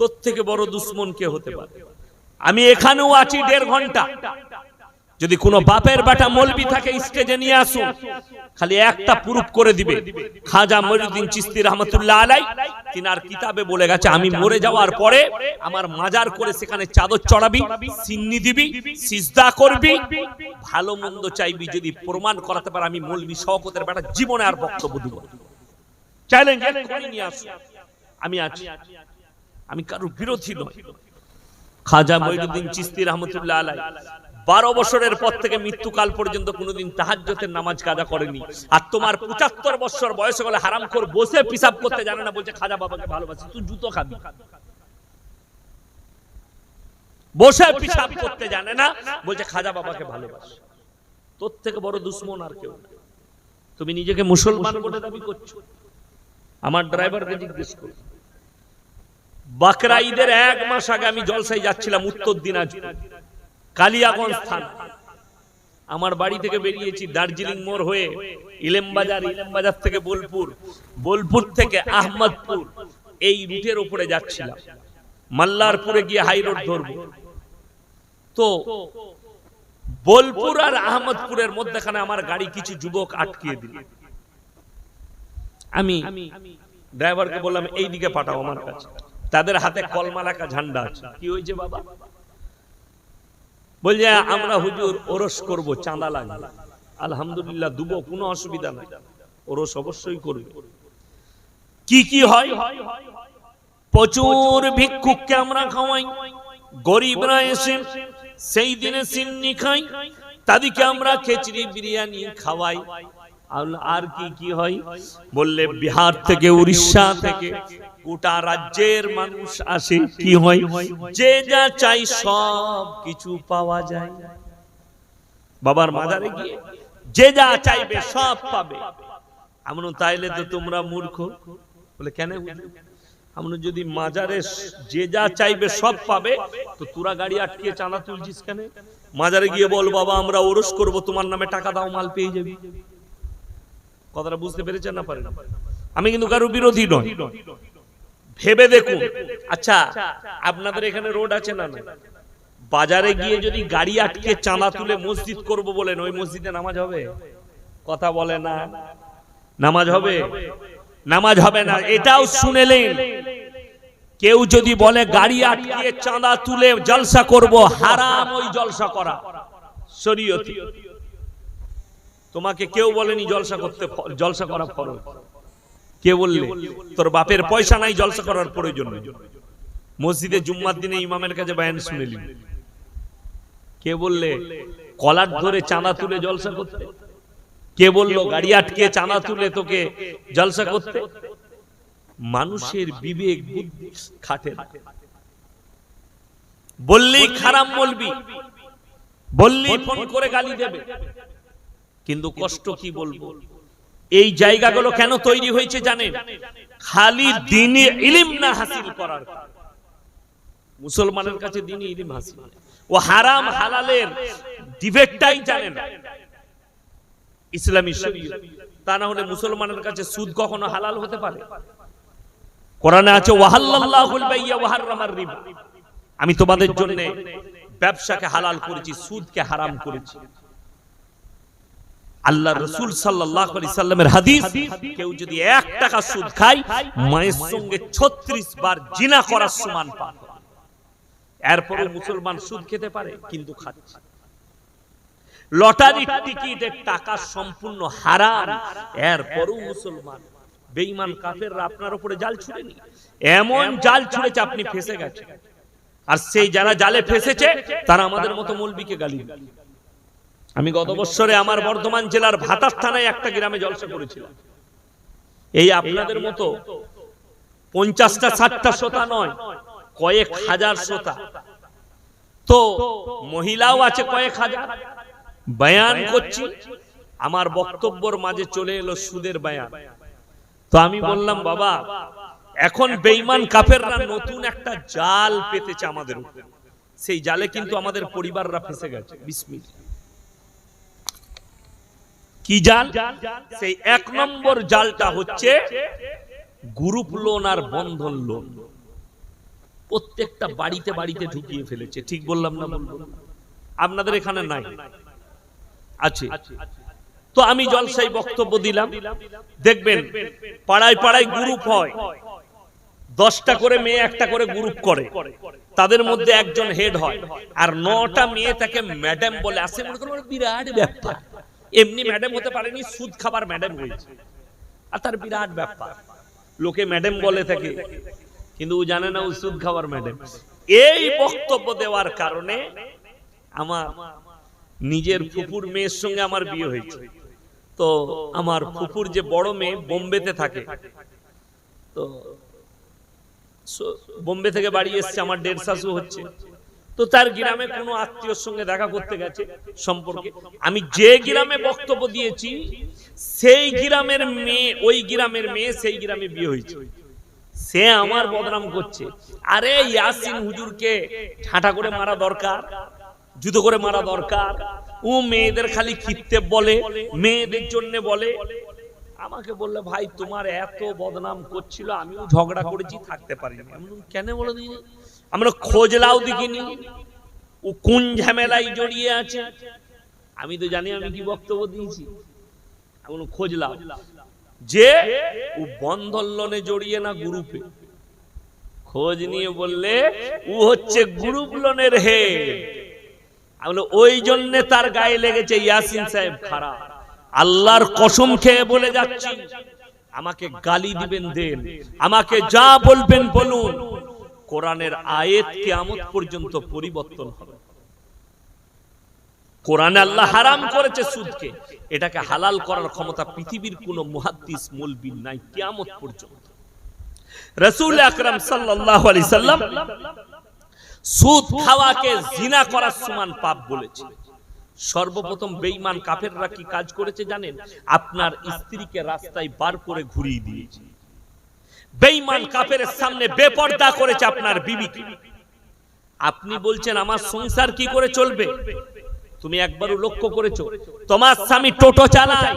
তোর থেকে বড় দুশ্মন কে হতে পারে? আমি এখানেও আছি 1.5 ঘন্টা। যদি কোনো বাপের বেটা মৌলবি থাকে স্টেজে নিয়ে আসুন, খালি একটা প্রুফ করে দিবে। খাজা মঈনুদ্দিন চিশতি রহমাতুল্লাহ আলাইহি তিনার কিতাবে বলে গেছে, আমি মরে যাওয়ার পরে আমার মাজার করে সেখানে চাদর চড়াবি, সিন্নি দিবি, সিজদা করবি, ভালো মন্দ চাইবি। যদি প্রমাণ করাতে পারে আমি মৌলবি শওকতের বেটা, জীবনে আর বক্তব্য দিব না। চ্যালেঞ্জ করে নিয়ে আসুন, আমি আছি। আমি কারো বিরোধী নই। খাজা মঈনুদ্দিন চিশতি রহমাতুল্লাহ আলাইহি 12 বছরের পর থেকে মৃত্যুকাল পর্যন্ত কোনোদিন তাহাজ্জুদের নামাজ কাজা করেনি। আর তোমার 75 বছর বয়স হলে হারামখোর বসে পিসাব করতে জানে না, বলছে খাজা বাবাকে ভালোবাসি। তুই জুতো খাবি। বসে পিসাব করতে জানে না, বলছে খাজা বাবাকে ভালোবাসি। তোর থেকে বড় দুশ্মন আর কেউ না। তুমি নিজেকে মুসলমান বলে দাবি করছো। আমার ড্রাইভারকে জিজ্ঞেস করো, বাকরা ঈদের 1 মাস আগে আমি জলসায় যাচ্ছিলাম উত্তর দিনাজপুর, কালিয়াগঞ্জ থানা। আমার বাড়ি থেকে বেরিয়েছি দার্জিলিং মোড় হয়ে ইলেমবাজার, ইলেমবাজার থেকে বোলপুর, বোলপুর থেকে আহমদপুর, এই রুটের উপরে যাচ্ছিলাম। মাল্লারপুরে গিয়ে হাই রোড ধরবো। তো বোলপুর আর আহমদপুরের মধ্যখানে আমার গাড়ি কিছু যুবক আটকিয়ে দিল। আমি ড্রাইভারকে বললাম এই দিকে পাঠাও আমার কাছে। তাদের হাতে কলমা রাখা ঝান্ডা আছে। কি হয়েছে বাবা? বলছে আমরা হুজুর ওরস করব, চাঁদা লাগবে। আলহামদুলিল্লাহ দুবো, কোনো অসুবিধা নাই, ওরস অবশ্যই করবে। কি কি হয়? প্রচুর ভিক্ষুককে আমরা খাওয়াই, গরিবরা এসে সেই দিনে সিন্নি খাই, তাদেরকে আমরা খিচড়ি বিরিয়ানি খাওয়াই। আর কি কি হয় বললে, বিহার থেকে, উড়িষ্যা থেকে, গোটা রাজ্যের মানুষ আসে। কি হয়? যে যা চাই সব কিছু পাওয়া যায়। বাবার মাজারে গিয়ে যে যা চাইবে সব পাবে। আমরা তাইলে তো তোমরা মূর্খ। বলে কেন? আমরা যদি মাজারে যে যা চাইবে সব পাবে, তো তোরা গাড়ি আটকিয়ে চাঁদা তুলছিস কেন? মাজারে গিয়ে বল বাবা আমরা ওরস করব, তোমার নামে টাকা দাও, মাল পেয়ে যাবি। কথাটা বুঝতে পেরেছেন না? পারেন? আমি কিন্তু কারো বিরোধী নই, ভেবে দেখুন। আচ্ছা আপনাদের এখানে রোড আছে না? বাজারে গিয়ে যদি গাড়ি আটকে চাঁদা তুলে মসজিদ করব বলেন, ওই মসজিদে নামাজ হবে? কথা বলে না, নামাজ হবে? নামাজ হবে না। এটাও শুনেলেন, কেউ যদি বলে গাড়ি আটকে চাঁদা তুলে জলসা করব, হারাম ওই জলসা করা শরীয়তে। তোমাকে কেউ বলেনি জলসা করতে, জলসা করা ফরজ। কে বললে? তোর বাপের পয়সা নাই জলসা করার প্রয়োজন নেই। মসজিদে জুম্মার দিনে ইমামের কাছে বয়ান শুনেলি। কে বললে কলার ধরে চাঁদা তুলে জলসা করতে? কে বলল গাড়ি আটকে চাঁদা তুলে তোকে জলসা করতে? মানুষের বিবেক বুদ্ধি খাটে না। বললেই খারাপ বলবি, বললেই ফোন করে গালি দেবে। কিন্তু কষ্ট কি বলবো, এই জায়গাগুলো কেন তৈরি হয়েছে জানেন? খালি দ্বীনি ইলম না হাসিল করার। মুসলমানের কাছে দ্বীনি ইলম হাসিল, ও হারাম হালালের ডিবেটটাই জানে না ইসলামী শরীয়ত। তা না হলে মুসলমানের কাছে সুদ কখনো হালাল হতে পারে? কোরআনে আছে ওয়াহাল্লাল্লাহুল বাইয়া ওয়া হারামার রিবা। আমি তোমাদের জন্য ব্যবসাকে হালাল করেছি, সুদকে হারাম করেছি। আল্লাহ রাসূল সাল্লাল্লাহু আলাইহি সাল্লামের হাদিস, কেউ যদি 1 টাকা সুদ খায় মায়ের সঙ্গে 36 বার জিনা করার সমান পাপ। এরপরে মুসলমান সুদ খেতে পারে? কিন্তু খাচ্ছে। লটারির টিকিটের টাকা সম্পূর্ণ হারাম, এরপরও মুসলমান। বেঈমান কাফেররা আপনার উপরে জাল ছুড়েনি, এমন জাল ছুড়েছে আপনি ফেসে গেছেন। আর সেই যারা জালে ফেসেছে তারা আমাদের মতো মৌলবীকে গালি দেয়। আমি গত বছরে আমার বর্ধমান জেলার ভাতার থানায় একটা গ্রামে জলসা করেছিলাম। এই আপনাদের মতো 50টা 60টা শ্রোতা নয়, কয়েক হাজার শ্রোতা। তো মহিলাও আছে কয়েক হাজার। বয়ান করছি, আমার বক্তব্যের মাঝে চলে এলো সুদের বয়ান। তো আমি বললাম বাবা, এখন বেঈমান কাফেররা নতুন একটা জাল পেতেছে আমাদের উপরে। সেই জালে কিন্তু আমাদের পরিবাররা ফেসে গেছে। বিসমিল্লাহ। কি জাল? সেই 1 নম্বর জালটা হচ্ছে গ্রুপ লোন আর বন্ধন লোন। প্রত্যেকটা বাড়িতে বাড়িতে ঢুকিয়ে ফেলেছে। ঠিক বললাম না? বলবো আপনাদের এখানে নাই আছে। তো আমি জলসাই বক্তব্য দিলাম, দেখবেন পাড়ায় পাড়ায় গ্রুপ হয়, 10টা করে মেয়ে একটা করে গ্রুপ করে, তাদের মধ্যে একজন হেড হয়, আর 9টা মেয়ে তাকে ম্যাডাম বলে। আসে মনে করেন বিরাট ব্যাপার, এমনি ম্যাডাম হতে পারেনি, সুদ খাবার ম্যাডাম হয়েছে, আর তার বিরাট ব্যাপার, লোকে ম্যাডাম বলে থাকে, কিন্তু ও জানে না ও সুদ খাবার ম্যাডাম। এই বক্তব্য দেওয়ার কারণে আমার নিজের ফুপুর মেয়ের সঙ্গে আমার বিয়ে হয়েছে। তো আমার ফুপুর যে বড় মেয়ে বোম্বেতে থাকে, তো বোম্বে থেকে বাড়ি এসছে, আমার 1.5 শাশু হচ্ছে। তো তার গ্রামে কোনো আত্মীয়র সঙ্গে দেখা করতে গেছে সম্পর্কে, আমি যে গ্রামে বক্তব্য দিয়েছি সেই গ্রামের মেয়ে, ওই গ্রামের মেয়ে সেই গ্রামে বিয়ে হয়েছে। সে আমার বদনাম করছে, আরে ইয়াসিন হুজুরকে ঝাঁটা করে মারা দরকার, জুতো করে মারা দরকার, ও মেয়েদের খালি খিত্তে বলে, মেয়েদের জন্য বলে। আমাকে বললে ভাই তোমার এত বদনাম করছিল, আমিও ঝগড়া করেছি, থাকতে পারিনি। কেন বলে দিই, আমরা খোঁজলাও দেখিনি ও কোন ঝামেলায় জড়িয়ে আছে। আমি তো জানি আমি কি বক্তব্য দিয়েছি, আমি খোঁজলাম যে ও বন্ধন লোনে জড়িয়ে না গ্রুপে। খোঁজ নিয়ে বললে ও হচ্ছে গ্রুপ লোনের হেড। ওই জন্য তার গায়ে লেগেছে ইয়াসিন সাহেব খারাপ। আল্লাহর কসম খেয়ে বলে যাচ্ছি, আমাকে গালি দিবেন দেন, আমাকে যা বলবেন বলুন, কোরআনের আয়াত কিয়ামত পর্যন্ত পরিবর্তন হবে। কোরআনে আল্লাহ হারাম করেছে সুদকে, এটাকে হালাল করার ক্ষমতা পৃথিবীর কোন মুহাদ্দিস মৌলবী নাই কিয়ামত পর্যন্ত। রাসূল আকরাম সাল্লাল্লাহু আলাইহি সাল্লাম সুদ খাওয়াকে জিনা করার সমান পাপ বলেছে। সর্বপ্রথম বেঈমান কাফেররা কি কাজ করেছে জানেন? আপনার স্ত্রীকে রাস্তায় বার করে ঘুরিয়ে দিয়েছে। বেঈমান কাফেরের সামনে বেপরদা করেছে আপনার বিবিকে। আপনি বলছেন আমার সংসার কি করে চলবে? তুমি একবারও লক্ষ্য করেছো তোমার স্বামী টোটো চালায়,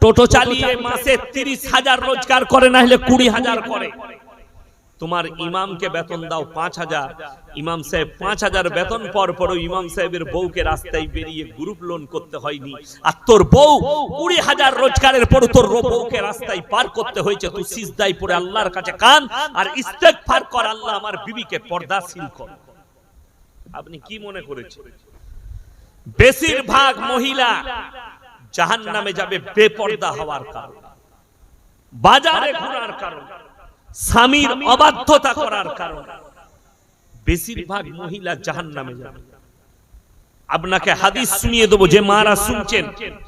টোটো চালিয়ে মাসে 30,000 রোজগার করে, না হলে 20,000 করে। তোমার ইমামকে বেতন দাও 5,000, ইমাম সাহেব 5,000 বেতন পর পরও ইমাম সাহেবের বউকে রাস্তায় বেরিয়ে গ্রুপ লোন করতে হয়নি, আর তোর বউ 20,000 রোজগারের পর তোর বউকে রাস্তায় পার করতে হয়েছে। তুই সিজদায় পড়ে আল্লাহর কাছে কান আর ইস্তেগফার কর, আল্লাহ আমার বিবিকে পর্দাশীল কর। আপনি কি মনে করেছেন বেশিরভাগ মহিলা জাহান্নামে যাবে বেপর্দা হওয়ার কারণে, বাজারে ঘোরার কারণে, স্বামীর অবাধ্যতা করার কারণে বেশিরভাগ মহিলা জাহান্নামে যাবে। আপনাকে হাদিস শুনিয়ে দেব, যে মারা শুনছেন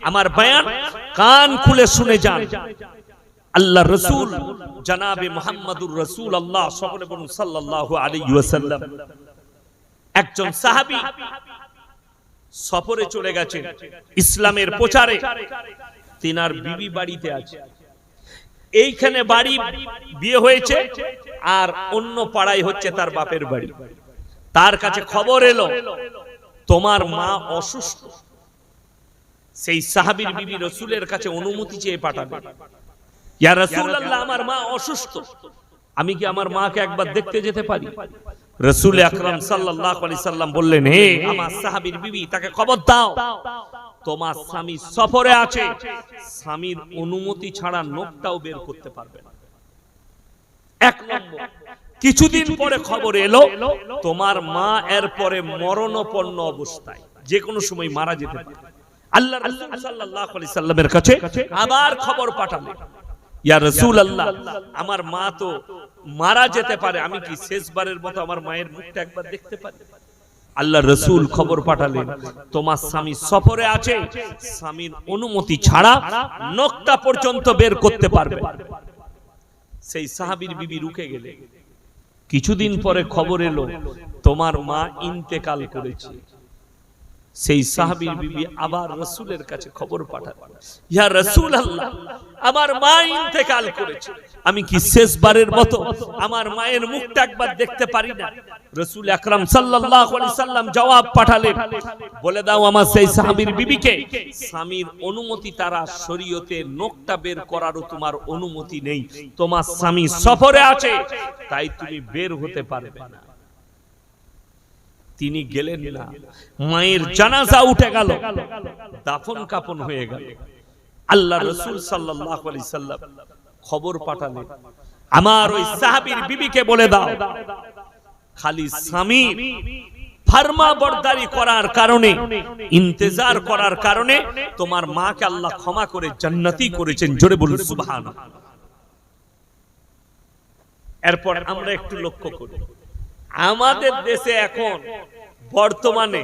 আমার বয়ান কান খুলে শুনে যান। আল্লাহ রাসূল জনাবে মুহাম্মদুর রাসূলুল্লাহ সকলে বলুন সাল্লাল্লাহু আলাইহি ওয়াসাল্লাম, একজন সাহাবী সফরে চলে গেছেন ইসলামের প্রচারে, তিনার বিবি বাড়িতে আছে। এইখানে বাড়ি বিয়ে হয়েছে আর অন্য পাড়ায় হচ্ছে তার বাপের বাড়ি। তার কাছে খবর এলো তোমার মা অসুস্থ। সেই সাহাবীর বিবি রাসূলের কাছে অনুমতি চেয়ে পাঠাবে, ইয়া রাসূলুল্লাহ আমার মা অসুস্থ, আমি কি আমার মাকে একবার দেখতে যেতে পারি? রাসূল আকরাম সাল্লাল্লাহু আলাইহি সাল্লাম বললেন, হে আমার সাহাবীর বিবি, তাকে খবর দাও তোমার স্বামী সফরে আছে, স্বামীর অনুমতি ছাড়া নোকটাও বের করতে পারবে না। এক নম্বর। কিছুদিন পরে খবর এলো তোমার মা এর পরে মরণাপন্ন অবস্থায়, যে কোনো সময় মারা যেতে পারে। আল্লাহ রাসূল সাল্লাল্লাহু আলাইহি সাল্লামের কাছে আবার খবর পাঠালেন, ইয়া রাসূলুল্লাহ আমার মা তো মারা যেতে পারে, আমি কি শেষবারের মতো আমার মায়ের মুখটা একবার দেখতে পারি? আল্লাহ রাসূল খবর পাঠালেন তোমার স্বামী সফরে আছে, স্বামীর অনুমতি ছাড়া নখটা পর্যন্ত বের করতে পারবে। সেই সাহাবীর বিবি রুকে গেলেন। কিছুদিন পরে খবর এলো তোমার মা ইন্তেকাল করেছে। সেই সাহাবীর বিবি আবার রাসূলের কাছে খবর পাঠালেন, ইয়া রাসূলুল্লাহ, আমার মা ইন্তেকাল করেছে, আমি কি শেষবারের মতো আমার মায়ের মুখটা একবার দেখতে পারি না? রাসূল আকরাম সাল্লাল্লাহু আলাইহি সাল্লাম জবাব পাঠালেন, বলে দাও আমার সেই সাহাবীর বিবিকে, স্বামীর অনুমতি তারা শরীয়তে নখটা বের করারও তোমার অনুমতি নেই, তোমার স্বামী সফরে আছে, তাই তুমি বের হতে পারবে না। তিনি গেলেন না, মায়ের জানাজা উঠে গেল, দাফন কাফন হয়ে গেল। আল্লাহ রাসূল সাল্লাল্লাহু আলাইহি সাল্লাম খবর পাঠালেন, আমার ওই সাহাবীর বিবিকে বলে দাও, খালি স্বামী ফরমা বরদারি করার কারণে, ইন্তজার করার কারণে তোমার মাকে আল্লাহ ক্ষমা করে জান্নাতি করেছেন। জোরে বলুন সুবহানাল্লাহ। এরপর আমরা একটু লক্ষ্য করি, আমাদের দেশে এখন বর্তমানে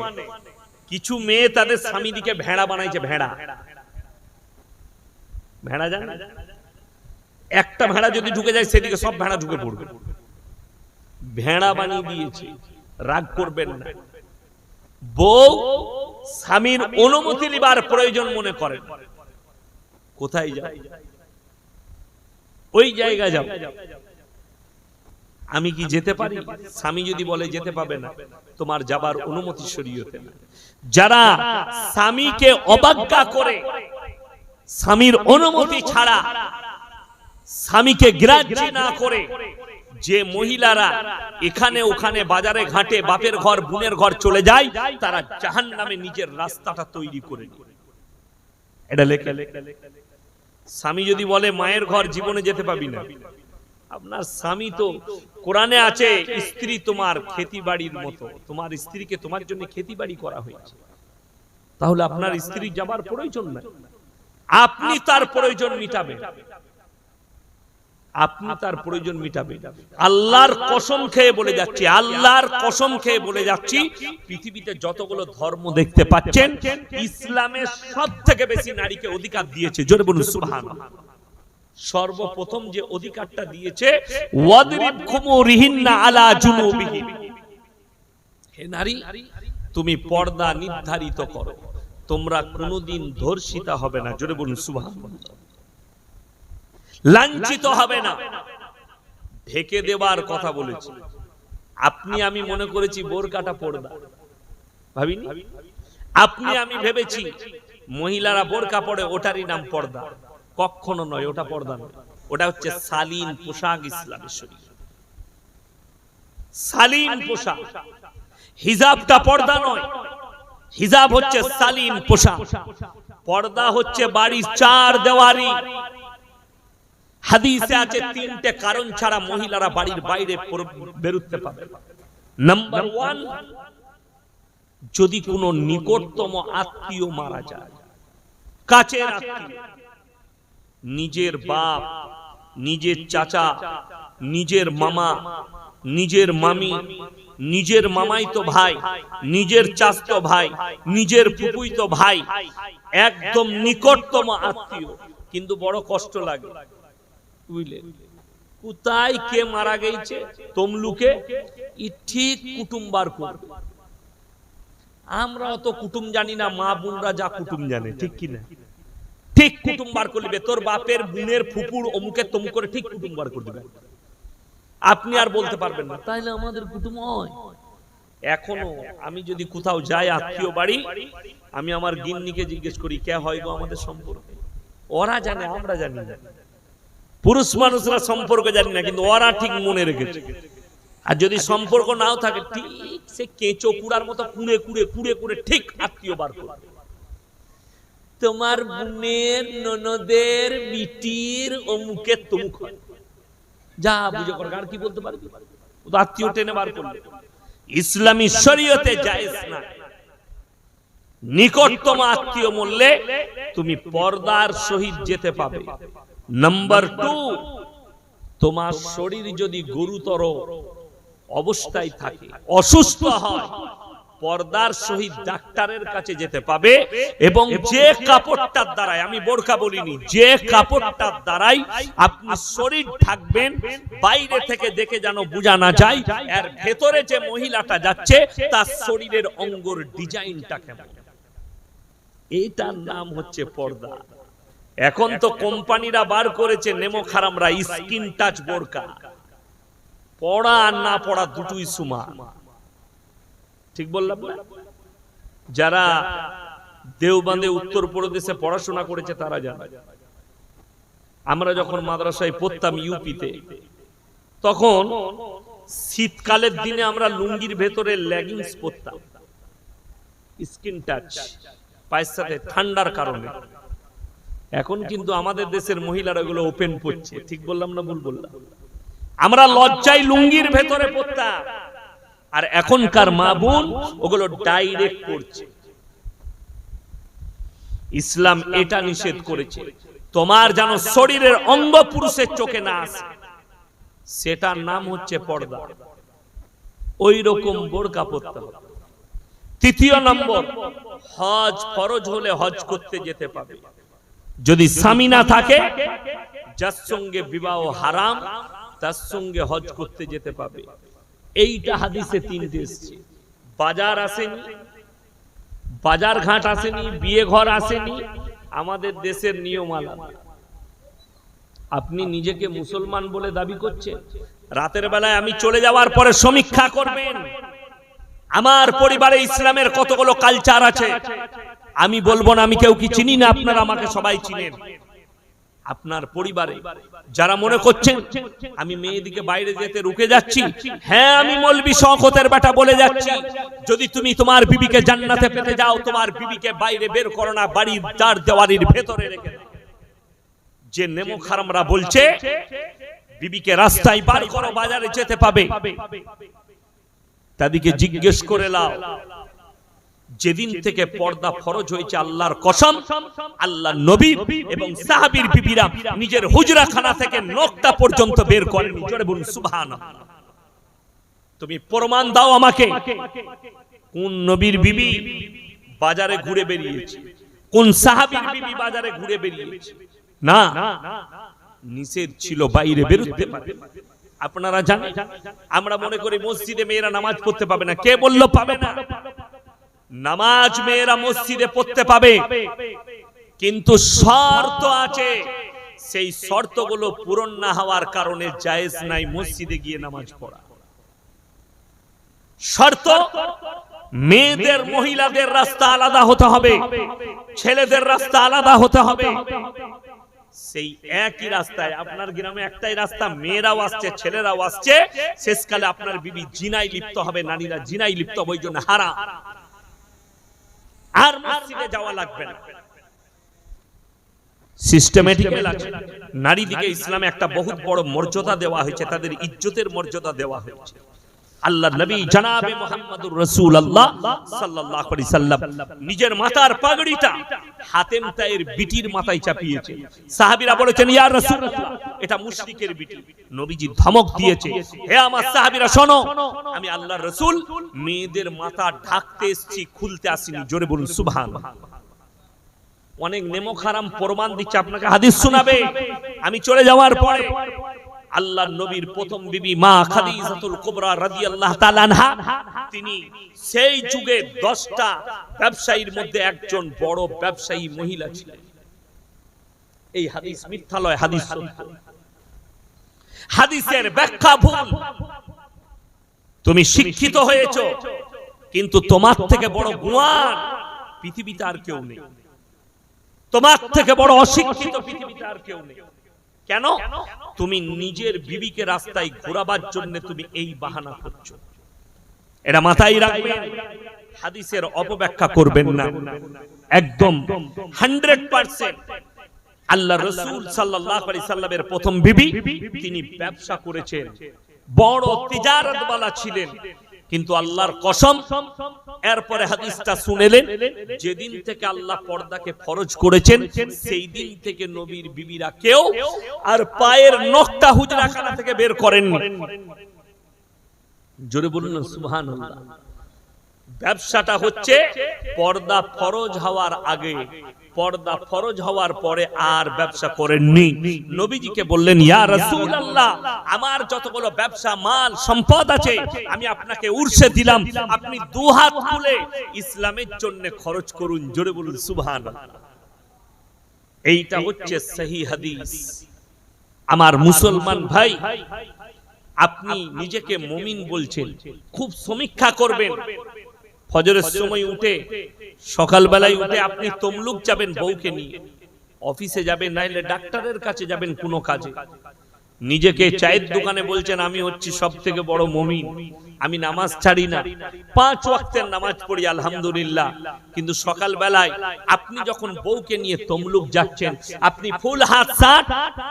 কিছু মেয়ে তাদের স্বামীদিকে ভেড়া বানাইছে। ভেড়া ভেড়া জানেন, একটা ভেড়া যদি ঢুকে যায় সেদিকে সব ভেড়া ঢুকে পড়বে। ভেড়া বানিয়ে দিয়েছে। রাগ করবেন না, বউ স্বামীর অনুমতি নেবার প্রয়োজন মনে করেন, কোথায় যাও? ওই জায়গা যাও। আমি কি যেতে পারি? স্বামী যদি বলে যেতে পাবে না, তোমার যাবার অনুমতি শরীয়তে না। যারা স্বামীকে অবজ্ঞা করে, স্বামীর অনুমতি ছাড়া, স্বামীকে গ্রাহ্য না করে যে মহিলারা এখানে ওখানে বাজারে ঘাটে বাপের ঘর বোনের ঘর চলে যায়, তারা জাহান্নামে নিজের রাস্তাটা তৈরি করে নেয়। এটা লেখা। স্বামী যদি বলে মায়ের ঘর জীবনে যেতে পাবি না, আপনার স্বামী তো কোরআনে আছে, স্ত্রী তোমার খেতি বাড়ির মতো, তোমার স্ত্রীকে তোমার জন্য খেতি বাড়ি করা হয়েছে, তাহলে আপনার স্ত্রী যাবার প্রয়োজন নাই, আপনি তার প্রয়োজন মিটাবেন, আপনি তার প্রয়োজন মিটাবেন। আল্লাহর কসম খেয়ে বলে যাচ্ছি, আল্লাহর কসম খেয়ে বলে যাচ্ছি, পৃথিবীতে যতগুলো ধর্ম দেখতে পাচ্ছেন, ইসলামে সবথেকে বেশি নারীকে অধিকার দিয়েছে। জোরে বলুন সুবহানাল্লাহ। সর্বপ্রথম যে অধিকারটা দিয়েছে, ওয়াদরিব খুমুরিহিন্না আলা জুনুবিহিম, হে নারী তুমি পর্দা নির্ধারিত করো, তোমরা কোনোদিন ধর্ষিতা হবে না। জোরে বলুন সুবহানাল্লাহ। লাঞ্ছিত হবে না, ঢেকে দেবার কথা বলেছি। আপনি আমি মনে করেছি বোরকাটা পর্দা, ভাবিনি। আপনি আমি ভেবেছি মহিলারা বোরকা পরে ওটারই নাম পর্দা, কখনো নয়, ওটা পর্দা নয়, ওটা হচ্ছে শালীন পোশাক। ইসলামের শরীয়ত শালীন পোশাক, হিজাবটা পর্দা নয়, হিজাব হচ্ছে শালীন পোশাক। পর্দা হচ্ছে বাড়ির চার দেওয়ারি। হাদিসে আছে তিনটে কারণ ছাড়া মহিলারা বাড়ির বাইরে বেরোতে পারে। নাম্বার 1, যদি কোনো নিকটতম আত্মীয় মারা যায়, কাছের আত্মীয়, নিজের বাপ, নিজের চাচা, নিজের মামা, নিজের মামি, নিজের মামাইতো ভাই, নিজের চাচতো ভাই, নিজের ফুফুইতো ভাই, একদম নিকটতম আত্মীয়, কিন্তু বড় কষ্ট লাগে, বুঝলেন? কোথায় কে মারা গেছে তমলুকে, ঠিক কুটুম বার করবে। আমরা অত কুটুম জানি না, মা বোনরা যা কুটুম জানে, ঠিক কিনা? ঠিক কুটুম বার করবে, তোর বাপের বোনের ফুপুর অমুকে তমুক করে ঠিক কুটুম বার করে দিবে। আপনি আর বলতে পারবেন না তাইলে আমাদের কুটুম হয়। এখনো আমি যদি কোথাও যাই আত্মীয় বাড়ি, আমি আমার গিন্নিকে জিজ্ঞেস করি কে হয় গো আমাদের সম্পর্কে। ওরা জানে, আমরা জানি না। পুরুষ মানুষরা সম্পর্ক জানি না, কিন্তু ওরা ঠিক মনে রেখেছে। আর যদি সম্পর্ক নাও থাকে, ঠিক সে কেঁচো কুড়ার মতো কুড়ে কুড়ে কুড়ে কুড়ে ঠিক আত্মীয় বার করবে। তোমার বোনের ননদের বিটির অমুকে তমুক হয়, যা বুঝে কর, আর কি বলতে পারবি? আত্মীয় টেনে বার করবে। ইসলামী শরীয়তে জায়েজ না। নিকটতম আত্মীয় মরলে তুমি পর্দার সহিত যেতে পাবে। নাম্বার 2, তোমার শরীর যদি গুরুতর অবস্থায় থাকে, অসুস্থ হয়, পর্দার সহিত ডাক্তারের কাছে যেতে পাবে এবং যে কাপড়টার দ্বারাই, আমি বোরকা বলিনি, যে কাপড়টার দ্বারাই আপনি শরীর ঢাকবেন বাইরে থেকে দেখে যেন বোঝা না যায় এর ভেতরে যে মহিলাটা যাচ্ছে তার শরীরের অঙ্গর ডিজাইনটা কেমন। এইটার নাম হচ্ছে পর্দা। এখন তো কোম্পানিরা বার করেছে নেমো খারামরা স্কিন টাচ বোরকা, পড়া আর না পড়া দুটোই সমান। ঠিক বললাম না? যারা দেওবন্দে উত্তরপ্রদেশে পড়াশোনা করেছে তারা জানে। আমরা যখন মাদ্রাসায় পড়তাম ইউপিতে, তখন শীতকালের দিনে আমরা লুঙ্গির ভেতরে লেগিংস পরতাম, স্কিন টাচ, পায়ের সাথে ঠান্ডার কারণে। এখন কিন্তু আমাদের দেশের মহিলারা এগুলো ওপেন পরছে। ঠিক বললাম না ভুল বললাম? আমরা লজ্জায় লুঙ্গির ভেতরে পরতাম, আর এখনকার মা বোন ওগুলো ডাইরেক্ট করছে। ইসলাম এটা নিষেধ করেছে, তোমার যেন শরীরের অঙ্গ পুরুষের চোখে না আসে, সেটার নাম হচ্ছে পর্দা। ওই রকম বোরকা পরতে হবে। তৃতীয় নম্বর, হজ ফরজ হলে হজ করতে যেতে পাবে। যদি স্বামী না থাকে, যার সঙ্গে বিবাহ হারাম, তার সঙ্গে হজ করতে যেতে পাবে। এইটা হাদিসে তিনটে এসেছে। বাজার আসেনি, বাজার ঘাট আসেনি, বিয়ে ঘর আসেনি। আমাদের দেশের নিয়ম আলাদা। আপনি নিজেকে মুসলমান বলে দাবি করছেন, রাতের বেলায় আমি চলে যাওয়ার পরে সমীক্ষা করবেন আমার পরিবারে ইসলামের কতগুলো কালচার আছে। আমি বলবো না আমি কেউ কি চিনি না, আপনারা আমাকে সবাই চিনেন। আপনার পরিবারে যারা মনে করছেন আমি মেয়েদিকে বাইরে যেতে রুকে যাচ্ছি, হ্যাঁ আমি মৌলবি শওকতের বেটা বলে যাচ্ছি, যদি তুমি তোমার বিবিকে জান্নাতে পেতে যাও, তোমার বিবিকে বাইরে বের করো না, বাড়ির চার দেওয়ারির ভেতরে রেখে দাও। যে নেমো খারামরা বলছে বিবিকে রাস্তায় বার করো, বাজারে যেতে পাবে, তাদেরকে জিজ্ঞেস করে লাও, যেদিন থেকে পর্দা ফরজ হয়েছে আল্লাহর কসম, আল্লাহ নবী এবং সাহাবীর বিবিরা নিজের হুজরাখানা থেকে নখটা পর্যন্ত বের করেনি। জোরে বলুন সুবহানাল্লাহ। তুমি প্রমাণ দাও আমাকে, কোন নবীর বিবি বাজারে ঘুরে বেরিয়েছে, কোন সাহাবীর বিবি বাজারে ঘুরে বেরিয়েছে? না, নিষেধ ছিল বাইরে বেরোতে পারে। আপনারা জানেন, আমরা মনে করি মসজিদে মেয়েরা নামাজ পড়তে পাবে না। কে বলল পাবে না? নামাজ মেয়েরা মসজিদে পড়তে পাবে, কিন্তু শর্ত আছে। সেই শর্তগুলো পূরণ না হওয়ার কারণে জায়েজ নাই মসজিদে গিয়ে নামাজ পড়া। শর্ত, মেয়েদের মহিলাদের রাস্তা আলাদা হতে হবে, ছেলেদের রাস্তা আলাদা হতে হবে। সেই একই রাস্তায়, আপনার গ্রামে একটাই রাস্তা, মেয়েরাও আসছে ছেলেরাও আসছে, শেষকালে আপনার বিবি জিনায় লিপ্ত হবে, নারীরা জিনায় লিপ্ত হবে, ওই জন্য হারাম। আর মসজিদে যাওয়া লাগবে না। সিস্টেমেটিক্যাল আছে। নারী দিকে ইসলামে একটা বহুত বড় মর্যাদা দেওয়া হয়েছে, তাদের ইজ্জতের মর্যাদা দেওয়া হয়েছে। আল্লাহর নবী জনাবে মুহাম্মদুর রাসূলুল্লাহ সাল্লাল্লাহু আলাইহি সাল্লাম নিজের মাথার পাগড়িটা হাতেম তায়ের বিটির মাথায় চাপিয়েছে। সাহাবীরা বলেছেন, ইয়া রাসূলুল্লাহ, এটা মুশরিকের বিটি। নবীজি ধমক দিয়েছে, হে আমার সাহাবীরা শোনো, আমি আল্লাহর রাসূল মেয়েদের মাথা ঢাকতে এসেছি, খুলতে আসিনি। জোরে বলুন সুবহানাল্লাহ। অনেক নেমো খারাম প্রমাণ দিচ্ছে, আপনাকে হাদিস শোনাবে। আমি চলে যাওয়ার পরে আল্লাহর নবীর প্রথম বিবি মা খাদিজাতুল কুবরা রাদিয়াল্লাহু তাআলা আনহা, তিনি সেই যুগে 10টা ব্যবসায়ীর মধ্যে একজন বড় ব্যবসায়ী মহিলা ছিলেন। এই হাদিস মিথ্যা নয়, হাদিস সত্য। হাদিসের ব্যাখ্যা ভুল। তুমি শিক্ষিত হয়েছো, কিন্তু তোমার থেকে বড় গুয়ার পৃথিবীতে আর কেউ নেই। তোমার থেকে বড় অশিক্ষিত পৃথিবীতে আর কেউ নেই। কেন? তুমি নিজের বিবিকে রাস্তায় ঘোরাবার জন্য তুমি এই বাহানা করছো। এটা মাথায় রাখবেন, হাদিসের অপব্যাখ্যা করবেন না। একদম 100% আল্লাহ রাসূল সাল্লাল্লাহু আলাইহি সাল্লামের প্রথম বিবি, তিনি ব্যবসা করেছেন, বড় তিজারতওয়ালা ছিলেন। কিন্তু আল্লাহর কসম, এরপরে হাদিসটা শুনেলেন, যেদিন থেকে আল্লাহ পর্দাকে ফরজ করেছেন সেই দিন থেকে নবীর বিবিরা কেউ আর পায়ের নখটা হুজরাখানা থেকে বের করেননি। জোরে বলুন না সুবহানাল্লাহ। ব্যবসাটা হচ্ছে পর্দা ফরজ হওয়ার আগে, পর্দা ফরজ হওয়ার পরে আর ব্যবসা করেননি। নবীজিকে বললেন, ইয়া রাসূলুল্লাহ, আমার যতগুলো ব্যবসা মাল সম্পদ আছে আমি আপনাকে উর্সে দিলাম, আপনি দুহাত খুলে ইসলামের জন্য খরচ করুন। জোরে বলুন সুবহানাল্লাহ। এইটা হচ্ছে সহিহ হাদিস। আমার মুসলমান ভাই, আপনি নিজেকে মুমিন বলছেন, খুব সমীক্ষা করবেন। ফজরের সময় উঠে, সকালবেলায় উঠে আপনি তমলুক যাবেন বউকে নিয়ে, অফিসে যাবেন, নাইলে ডাক্তারের কাছে যাবেন কোনো কাজে। নিজেকে চায়ের দোকানে বলছেন আমি হচ্ছি সব থেকে বড় মুমিন, আমি নামাজ ছাড়ি না, 5 ওয়াক্তের নামাজ পড়ি আলহামদুলিল্লাহ। কিন্তু সকালবেলায় আপনি যখন বউকে নিয়ে তমলুক যাচ্ছেন, আপনি ফুল হাত শার্ট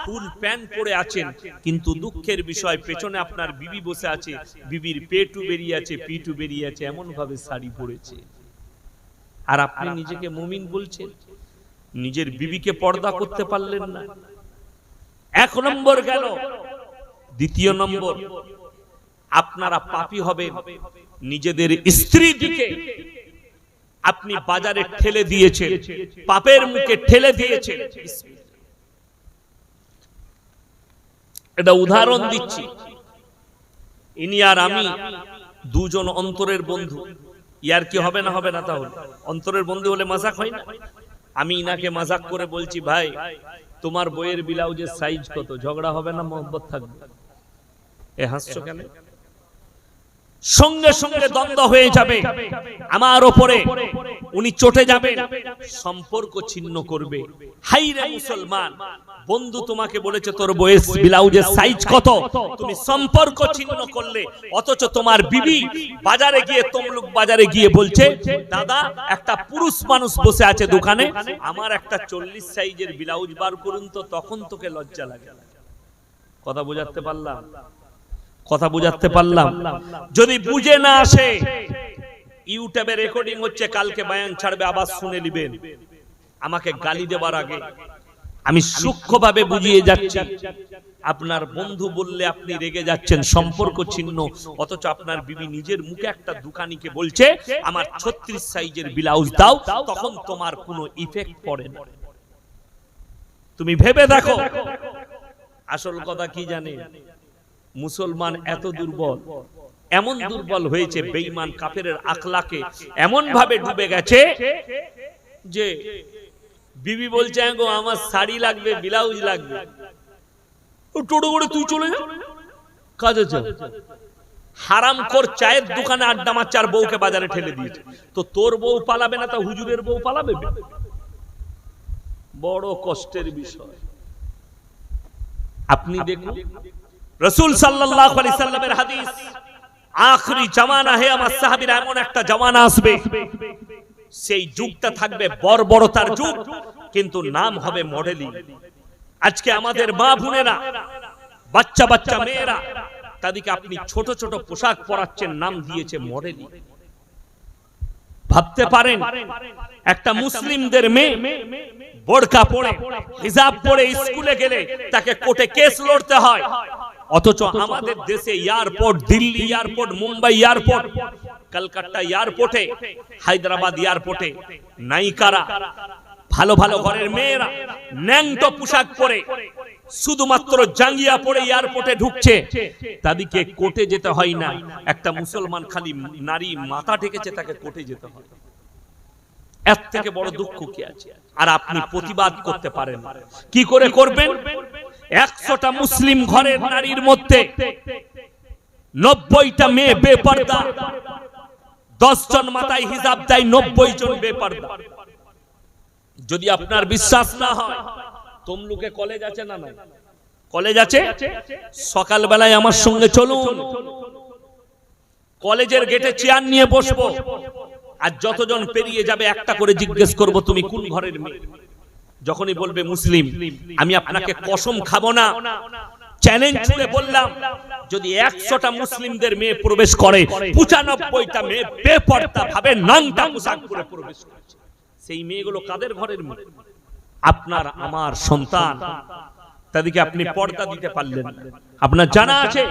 ফুল প্যান্ট পরে আছেন, কিন্তু দুঃখের বিষয় পেছনে আপনার বিবি বসে আছে, বিবির পেটু বেরিয়ে আছে, পিঠু বেরিয়ে আছে, এমন ভাবে শাড়ি পরেছে। আর আপনি নিজেকে মুমিন বলছেন, নিজের বিবিকে পর্দা করতে পারলেন না। 1 নম্বর গেল। দ্বিতীয় নম্বর, আপনারা পাপী হবেন, নিজেদের স্ত্রী দিকে আপনি বাজারে ঠেলে দিয়েছেন, পাপের মুখে ঠেলে দিয়েছেন। এটা উদাহরণ দিচ্ছি। ইনি আর আমি দুজন অন্তরের বন্ধু, ইয়ার কি হবে না হবে না? তাহলে অন্তরের বন্ধু হলে মাজাক হয় না? আমি ইনাকে মাজাক করে বলছি, ভাই তোমার বইয়ের ব্লাউজের সাইজ কত? ঝগড়া হবে না? মহব্বত থাকবে? এ হাসছো কেন? সঙ্গে সঙ্গে দ্বন্দ্ব হয়ে যাবে, আমার উপরে উনি চটে যাবেন, সম্পর্ক ছিন্ন করবে। হাই রে মুসলমান, বন্ধু তোমাকে বলেছে তোর বইয়ের ব্লাউজের সাইজ কত, তুমি সম্পর্ক ছিন্ন করলে। অথচ তোমার বিবি বাজারে গিয়ে, তমলুক বাজারে গিয়ে বলছে, দাদা একটা পুরুষ মানুষ বসে আছে দোকানে, আমার একটা 40 সাইজের ব্লাউজ বার করুন তো। তখন তোকে লজ্জা লাগে। কথা বোঝাতে পারলাম? কথা বুঝাতে পারলাম? যদি বুঝে না আসে, ইউটিউবে রেকর্ডিং হচ্ছে, কালকে বয়ান ছাড়বে, আবার শুনে নেবেন। আমাকে গালি দেবার আগে আমি সূক্ষ্মভাবে বুঝিয়ে যাচ্ছি। আপনার বন্ধু বললে আপনি রেগে যাচ্ছেন, সম্পর্ক ছিন্ন। অথচ আপনার বিবি নিজের মুখে একটা দোকানিকে বলছে আমার 36 সাইজের ব্লাউজ দাও, তখন তোমার কোনো ইফেক্ট পড়ে না। তুমি ভেবে দেখো। আসল কথা কি জানে? মুসলমান এত দুর্বল, এমন দুর্বল হয়েছে, বেঈমান কাফেরের আখলাকে এমন ভাবে ডুবে গেছে যে বিবি বলছে গো আমার শাড়ি লাগবে, ব্লাউজ লাগবে, ও টোটো করে তুই চলে যা কাজে যা। হারামখোর চায়ের দোকানে আড্ডা মারছে আর বউকে বাজারে ঠেলে দিয়েছে। তো তোর বউ পালাবে না, তা হুজুরের বউ পালাবে? বড় কষ্টের বিষয়। আপনি দেখুন, রাসূল সাল্লাল্লাহু আলাইহি সাল্লামের হাদিস, আখরি জামানা হে, আমার সাহাবীরা এমন একটা জামানা আসবে, সেই যুগটা থাকবে বর্বরতার যুগ, কিন্তু নাম হবে মডেলিং। আজকে আমাদের মা বোনেরা, বাচ্চা বাচ্চা মেয়েরা, তাদেরকে আপনি ছোট ছোট পোশাক পরাচ্ছেন, নাম দিয়েছে মডেলিং। ভাবতে পারেন একটা মুসলিমদের মেয়ে বোরকা পরে, হিজাব পরে স্কুলে গেলে তাকে কোর্টে কেস লড়তে হয়। অথচ আমাদের দেশে airport, Delhi airport, Mumbai airport, Kolkata এয়ারপোর্টে, হায়দ্রাবাদ এয়ারপোর্টে নায়িকারা, ভালো ভালো ঘরের মেয়েরা ন্যাংটো পোশাক পরে, শুধুমাত্র জাঙ্গিয়া পরে এয়ারপোর্টে ঢুকছে। তাদেরকে কোর্টে যেতে হয় না। একটা মুসলমান খালি নারী মাথা ঢেকেছে, তাকে কোর্টে যেতে হয়। এর থেকে বড় দুঃখ কি আছে? আর আপনি প্রতিবাদ করতে পারেন, কি করে করবেন? 100টা মুসলিম ঘরের নারীর মধ্যে 90টা মেয়ে বেপর্দা, 10 জন মাথায় হিজাব দেয়, 90 জন বেপর্দা। যদি আপনার বিশ্বাস না হয়, তমলুকে কলেজ আছে না? না, কলেজ আছে। সকালবেলায় আমার সঙ্গে চলুন, কলেজের গেটে চেয়ার নিয়ে বসবো, আর যতজন পেরিয়ে যাবে একটা করে জিজ্ঞেস করব তুমি কোন ঘরের মেয়ে। যখনই বলবে মুসলিম, আমি আপনাকে কসম খাবো না, চ্যালেঞ্জ ছুড়ে বললাম, যদি 100টা মুসলিমদের মেয়ে প্রবেশ করে, 95টা মেয়ে বেপর্দা ভাবে নাংটা পোশাক পরে প্রবেশ করছে। সেই মেয়েগুলো কাদের ঘরের মেয়ে? আপনার আমার সন্তান। তাদেরকে আপনি পর্দা দিতে পারলেন না। আপনার জানা আছে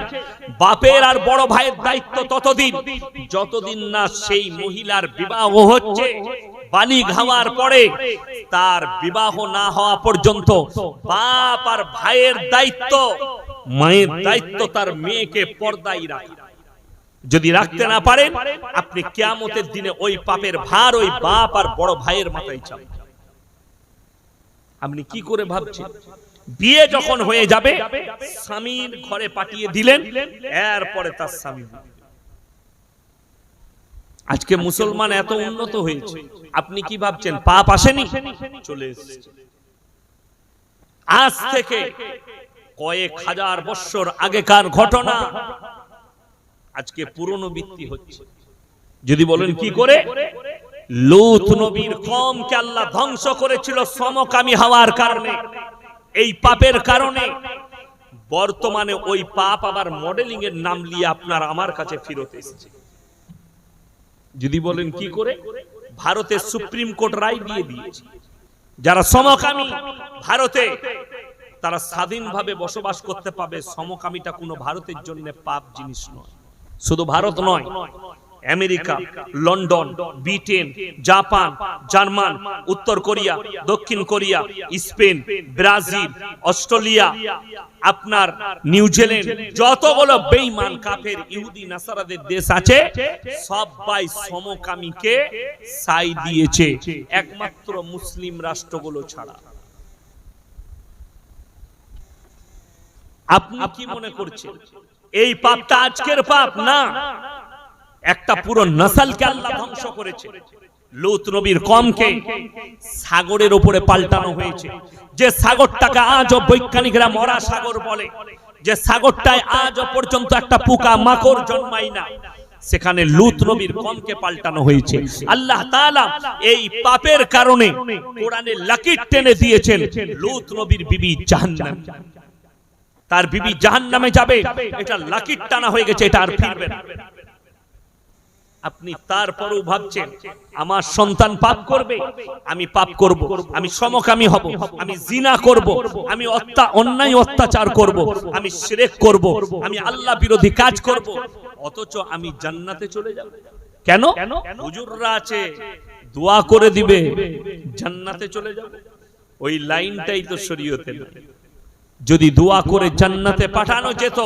বাপের আর বড় ভাইয়ের দায়িত্ব ততদিন যতদিন না সেই মহিলার বিবাহ হচ্ছে, বালিগ হওয়ার পরে তার বিবাহ না হওয়া পর্যন্ত বাপ আর ভাইয়ের দায়িত্ব, মায়ের দায়িত্ব তার মেয়েকে পর্দায় রাখা। যদি রাখতে না পারেন আপনি কিয়ামতের দিনে ওই পাপের ভার ওই বাপ আর বড় ভাইয়ের মাথায় চাপবে। আপনি কি করে ভাবছেন? বিয়ে যখন হয়ে যাবে স্বামীর ঘরে পাঠিয়ে দিলেন, এরপরে তার স্বামী। আজকে মুসলমান এত উন্নত হয়েছে, আপনি কি ভাবছেন পাপ আসেনি? চলে এসেছে। আজ থেকে কয়েক হাজার বছর আগেকার ঘটনা আজকে পুনরাবৃত্তি হচ্ছে। যদি বলেন কি করে? লূত নবীর কওমকে আল্লাহ ধ্বংস করেছিল সমকামী হওয়ার কারণে, এই পাপের কারণে। বর্তমানে ওই পাপ আবার মডেলিং এর নাম নিয়ে আপনার আমার কাছে ফিরত এসেছে। যদি বলেন কি করে? ভারতের সুপ্রিম কোর্ট রায় দিয়ে দিয়েছে যারা সমকামী ভারতে তারা স্বাধীনভাবে বসবাস করতে পাবে। সমকামীটা কোনো ভারতের জন্য পাপ জিনিস নয়। শুধু ভারত নয়, America, London, Britain, Japan, German, উত্তর কোরিয়া, দক্ষিণ কোরিয়া, স্পেন, ব্রাজিল, অস্ট্রেলিয়া, আপনার নিউজিল্যান্ড, যতগুলো বেঈমান কাফের ইহুদি নাসারাদের দেশ আছে সবাই সমকামীকে সাই দিয়েছে, একমাত্র মুসলিম রাষ্ট্রগুলো ছাড়া। আপনি কি মনে করছেন এই পাপটা আজকের পাপ? না, একটা পুরো নসলকে আল্লাহ ধ্বংস করেছে। লূত নবীর কওমকে সাগরের উপরে পাল্টানো হয়েছে, যে সাগরটাকে আজও বৈজ্ঞানিকরা মরা সাগর বলে, যে সাগরটায় আজও পর্যন্ত একটা পোকা মাকড় জন্মায় না, সেখানে লূত নবীর কওমকে পাল্টানো হয়েছে। আল্লাহ তাআলা এই পাপের কারণে কোরআনে লাকির টেনে দিয়েছেন, লূত নবীর বিবি জাহান্নাম, তার বিবি জাহান্নামে যাবে, এটা লাকির টানা হয়ে গেছে, এটা আর ফিরবে না। আপনি তারপরেও ভাবছেন আমার সন্তান পাপ করবে, আমি পাপ করব, আমি সমকামী হব, আমি জিনা করব, আমি অন্যায় অত্যাচার করব, আমি শিরক করব, আমি আল্লাহ বিরোধী কাজ করব, অথচ আমি জান্নাতে চলে যাব। কেন? হুজুররা আছে দোয়া করে দিবে জান্নাতে চলে যাব। ওই লাইনটাই তো শরীয়তে নেই। যদি দোয়া করে জান্নাতে পাঠানো যেত,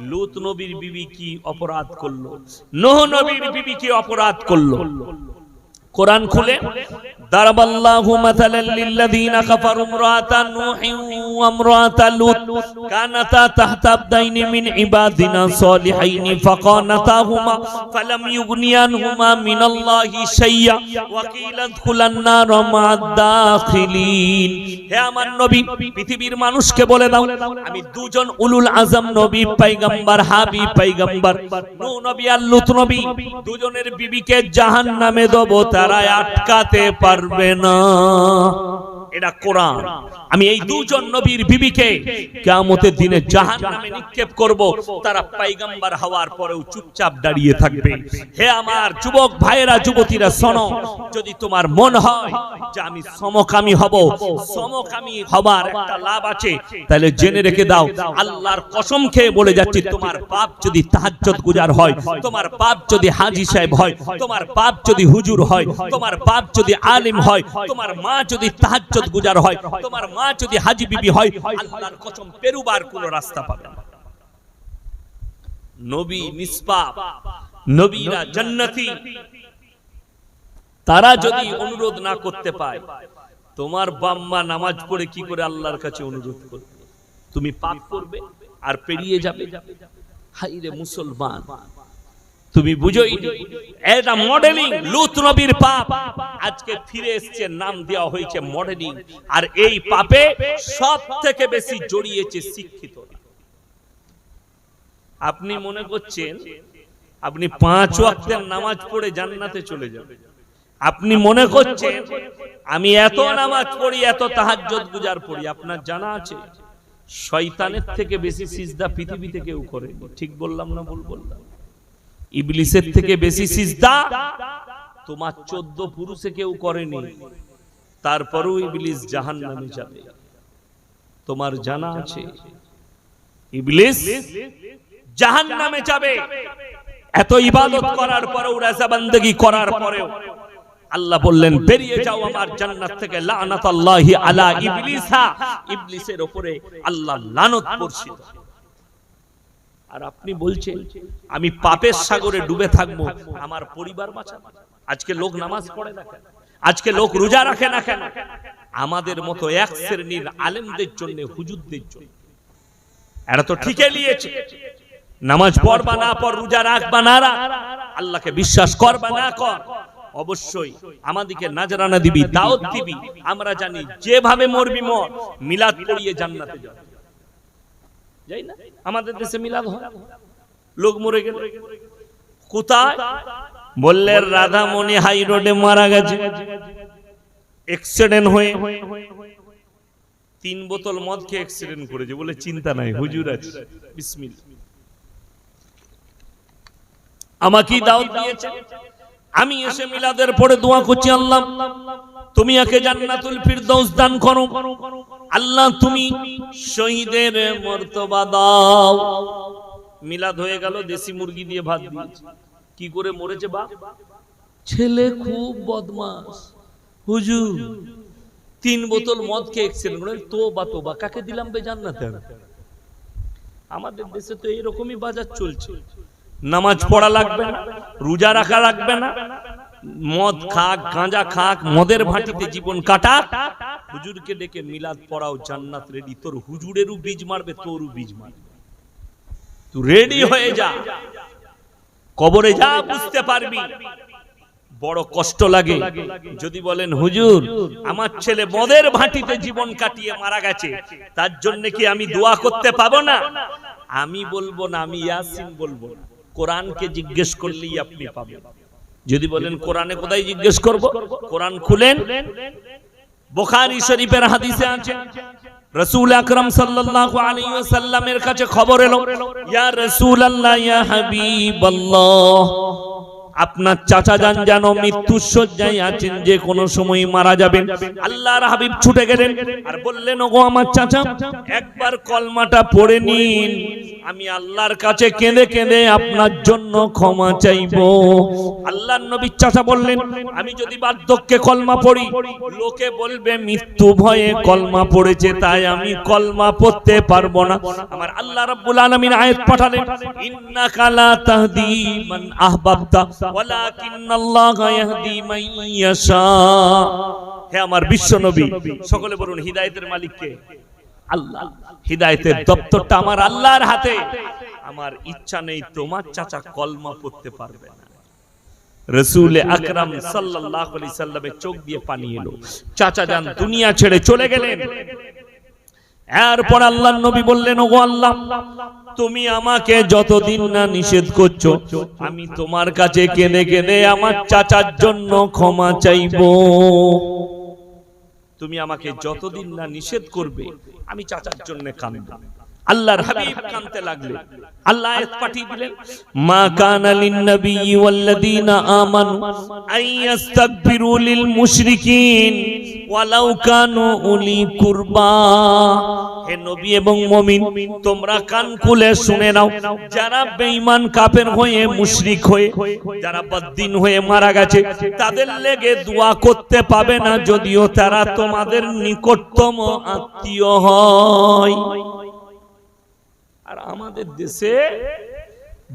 লূত নবীর বিবি কি অপরাধ করলো, নূহ নবীর বিবি কি অপরাধ করলো? কোরআন খুলে দারাবাল্লাহু মাসালাল লিল্লাযিনা কাফারু ইমরাতা নূহিন ওয়া ইমরাতা লূত কানাতা তাহতা আবদাইনি মিন ইবাদিনা সালিহাইনি ফাকানাতাহুমা ফালাম ইউগনিয়ানহুমা মিনাল্লাহি শাইয়্যা ওয়া কিলা দুখুলান নার মা'আদ দাখিলিন। হে আমার নবী, পৃথিবীর মানুষকে বলে দাও আমি দুজন উলুল আজম নবী পয়গম্বর হাবিব পয়গম্বর নূহ নবী আর লূত নবী দুজনের বিবিকে জাহান্নামে দেব, তারা আটকাতে পারবে না। এটা কোরআন। আমি এই দুজন নবীর বিবিকে কিয়ামতের দিনে জাহান্নামে নিক্ষেপ করব, তারা পয়গম্বর হওয়ার পরেও চুপচাপ দাঁড়িয়ে থাকবে। হে আমার যুবক ভাইয়েরা, যুবতীরা, শোনো, যদি তোমার মন হয় যে আমি সমকামী হব, সমকামী হবার একটা লাভ আছে, তাহলে জেনে রেখে দাও, আল্লাহর কসম খেয়ে বলে যাচ্ছি, তোমার বাপ যদি তাহাজ্জুদ গুজার হয়, তোমার বাপ যদি হাজী সাহেব হয়, তোমার বাপ যদি হুজুর হয়, তোমার বাপ যদি আলিম হয়, তোমার মা যদি তাহাজ্জুদ গুজার হয়, তোমার মা যদি হাজী বিবি হয়, আল্লাহর কসম পেরুবার কোনো রাস্তা পাবে না। নবী নিষ্পাপ, নবীরা জান্নাতি, তারা যদি অনুরোধ না করতে পায়, তোমার বাম্মা নামাজ পড়ে কি করে আল্লাহর কাছে অনুরোধ করবে? তুমি পাপ করবে আর পেরিয়ে যাবে। হায় রে মুসলমান, তুমি বুঝোই এটা মডেলিং। লূত নবীর পাপ আজকে ফিরে এসেছে, নাম দেওয়া হয়েছে মডেলিং। আর এই পাপে সব থেকে বেশি জড়িয়েছে শিক্ষিত। আপনি মনে করছেন আপনি 5 ওয়াক্তের নামাজ পড়ে জান্নাতে চলে যাবেন? আপনি মনে করছেন আমি এত নামাজ পড়ি, এত তাহাজ্জুদ গুজার পড়ি? আপনার জানা আছে শয়তানের থেকে বেশি সিজদা পৃথিবীতে কেউ করেনি। ঠিক বললাম না ভুল বললাম? ইবলিসের থেকে বেশি সিজদা তোমার 14 পুরুষে কেউ করেনি। তারপরেও ইবলিস জাহান্নামে যাবে। তোমার জানা আছে ইবলিস জাহান্নামে যাবে। এত ইবাদত করার পরেও, রাজা বান্দেগী করার পরেও আল্লাহ বললেন বেরিয়ে যাও আমার জান্নাত থেকে, লানাতুল্লাহি আলা ইবলিসা, ইবলিসের উপরে আল্লাহ লানত বর্ষিত। আর আপনি বলছেন আমি পাপের সাগরে ডুবে থাকবো, আমার পরিবার বাঁচাবো। আজকে লোক নামাজ পড়ে না কেন? আজকে লোক রোজা রাখে না কেন? আমাদের মতো এক শ্রেণীর আলেমদের জন্য, হুজুরদের জন্য। এরা তো ঠিকই নিয়েছে, নামাজ পড়বা না পড়, রোজা রাখবা না রাখ, আল্লাহকে বিশ্বাস করবা না কর, অবশ্যই আমাদেরকে নাজরানা দিবি, দাওয়াত দিবি। আমরা জানি যেভাবে মরবি মর, মিলাদ পড়িয়ে জান্নাতে যাবে। যাই না? আমাদের দেশে মিলাদ হয়, লোক মরে গেল কোথায়? বললে রাধামণি হাই রোডে মারা গেছে অ্যাক্সিডেন্ট হয়ে। 3 বোতল মদ খেয়ে অ্যাক্সিডেন্ট করেছে, বলে চিন্তা নাই, হুজুর আছে, বিসমিল্লাহ। আমাকে দাওয়াত দিয়েছে, আমি এসে মিলাদের পরে দোয়া করছি, আল্লাহ তুমি একে জান্নাতুল ফিরদৌস দান করো, আল্লাহ তুমি শহীদের মর্তবা দাও। মিলাদ হয়ে গেল, দেশি মুরগি দিয়ে ভাত দিয়েছে। কি করে মরেছে বাপ? ছেলে খুব বদমাস, হুজুর 3 বোতল মদ খেয়ে অ্যাক্সিডেন্ট করে। তোবা তোবা, কাকে দিলাম বে জান্নাতে? আমাদের দেশে তো এইরকমই বাজার চলছে। নামাজ পড়া লাগবে না, রোজা রাখা লাগবে না, মদ খাক, গাঁজা খাক, মদের ভাটিতে জীবন কাটা, হুজুরকে ডেকে মিলাদ পড়াও, জান্নাত রেডি। তোর হুজুরেরও বীজ মারবে, তোরও বীজ মারবে। তুই রেডি হয়ে যা, কবরে যা বুঝতে পারবি। বড় কষ্ট লাগে যদি বলেন হুজুর আমার ছেলে মদের ভাটিতে জীবন কাটিয়ে মারা গেছে, তার জন্য কি আমি দোয়া করতে পাবো না? আমি বলবো না, আমি ইয়াসিন বলবো না, কোরআনকে জিজ্ঞেস করলেই আপনি পাবেন। যদি বলেন কোরআনে কোথায় জিজ্ঞেস করব, কোরআন খুলেন, বুখারী শরীফের হাদিসে আছে, রাসূল আকরাম সাল্লাল্লাহু আলাইহি ওয়াসাল্লামের কাছে খবর এলো, ইয়া রাসূলুল্লাহ, ইয়া হাবিবাল্লাহ, আপনার চাচা যান যেন মৃত্যুর শয্যায় আছেন, যে কোনো সময় মারা যাবেন। আল্লাহর হাবিব ছুটে গেলেন আর বললেন, ওগো আমার চাচা, একবার কলমাটা পড়ে নিন, আমি আল্লাহর কাছে কেঁদে কেঁদে আপনার জন্য ক্ষমা চাইবো। আল্লাহর নবীর চাচা বললেন, আমি যদি বার্ধক্যে কলমা পড়ি, লোকে বলবে মৃত্যু ভয়ে কলমা পড়েছে, তাই আমি কলমা পড়তে পারবো না। আমার আল্লাহ রাব্বুল আলামিন আয়াত পাঠালেন, ইন্নাকা লা তাহদি মান আহবাবতা ওয়ালাকিন্নাল্লাহা ইয়াহদি মান ইয়াশা। হে আমার বিশ্ব নবী, সকলে বলুন হিদায়াতের মালিক কে? আল্লাহ। হিদায়াতের দপ্তরটা আমার আল্লাহর হাতে। আমার ইচ্ছা নেই তোমার চাচা কলমা পড়তে পারবে না। রাসূল আকরাম সাল্লাল্লাহু আলাইহি সাল্লামের চোখ দিয়ে পানি এলো। চাচা যান দুনিয়া ছেড়ে চলে গেলেন। এরপর আল্লাহর নবী বললেন, ওগো আল্লাহ, তুমি আমাকে যতদিন না নিষেধ করছো, আমি তোমার কাছে কেঁদে কেঁদে আমার চাচার জন্য ক্ষমা চাইবো। তুমি আমাকে যতদিন না নিষেধ করবে, আমি চাচার জন্য কাঁদবো। আল্লাহর হাবিব কাঁদতে লাগলেন। আল্লাহ আয়াত পাঠিয়ে দিলেন, মা কানা লিন নবিয়্যি ওয়াল্লাযীনা আমানু আইয়াস্তাগফিরু লিল মুশরিকিন ওয়ালাউ কানু উলি কুরবা। হে নবী এবং মুমিন, তোমরা কান খুলে শুনে নাও, যারা বেঈমান কাফের হয়ে, মুশরিক হয়ে, যারা বদ্দিন হয়ে মারা গেছে, তাদের লেগে দোয়া করতে পাবে না, যদিও তারা তোমাদের নিকটতম আত্মীয় হয়। আর আমাদের দেশে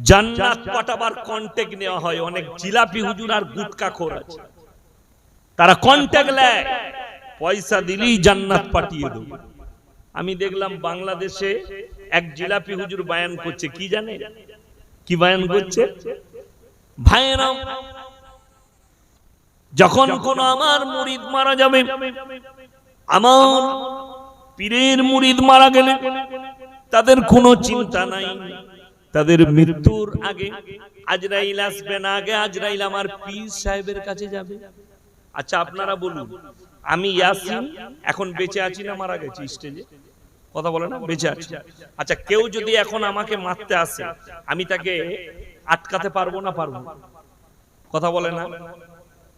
জান্নাত পাঠাবার কন্টাক্ট নেওয়া হয়। অনেক জিলাপি হুজুর আর গুটকাখোর আছে, তারা কন্টাক্ট নেয়, পয়সা দিলেই জান্নাত পাঠিয়ে দেব। আমি দেখলাম বাংলাদেশে এক জিলাপি হুজুর বয়ান করছে, কি জানে কি বয়ান করছে? ভাইরা, যখন কোন আমার মুরিদ মারা যাবে, আমার পীরের মুরিদ মারা গেলে তাদের কোনো চিন্তা নাই, তাদের মৃত্যুর আগে আজরাইল আসবে না, আগে আজরাইল আমার পীর সাহেবের কাছে যাবে। আচ্ছা আপনারা বলুন, আমি ইয়াসিন এখন বেঁচে আছি না মারা গেছি? স্টেজে কথা বলে না, বেঁচে আছি। আচ্ছা কেউ যদি এখন আমাকে মারতে আসে, আমি তাকে আটকাতে পারবো না? পারবো? কথা বলে না,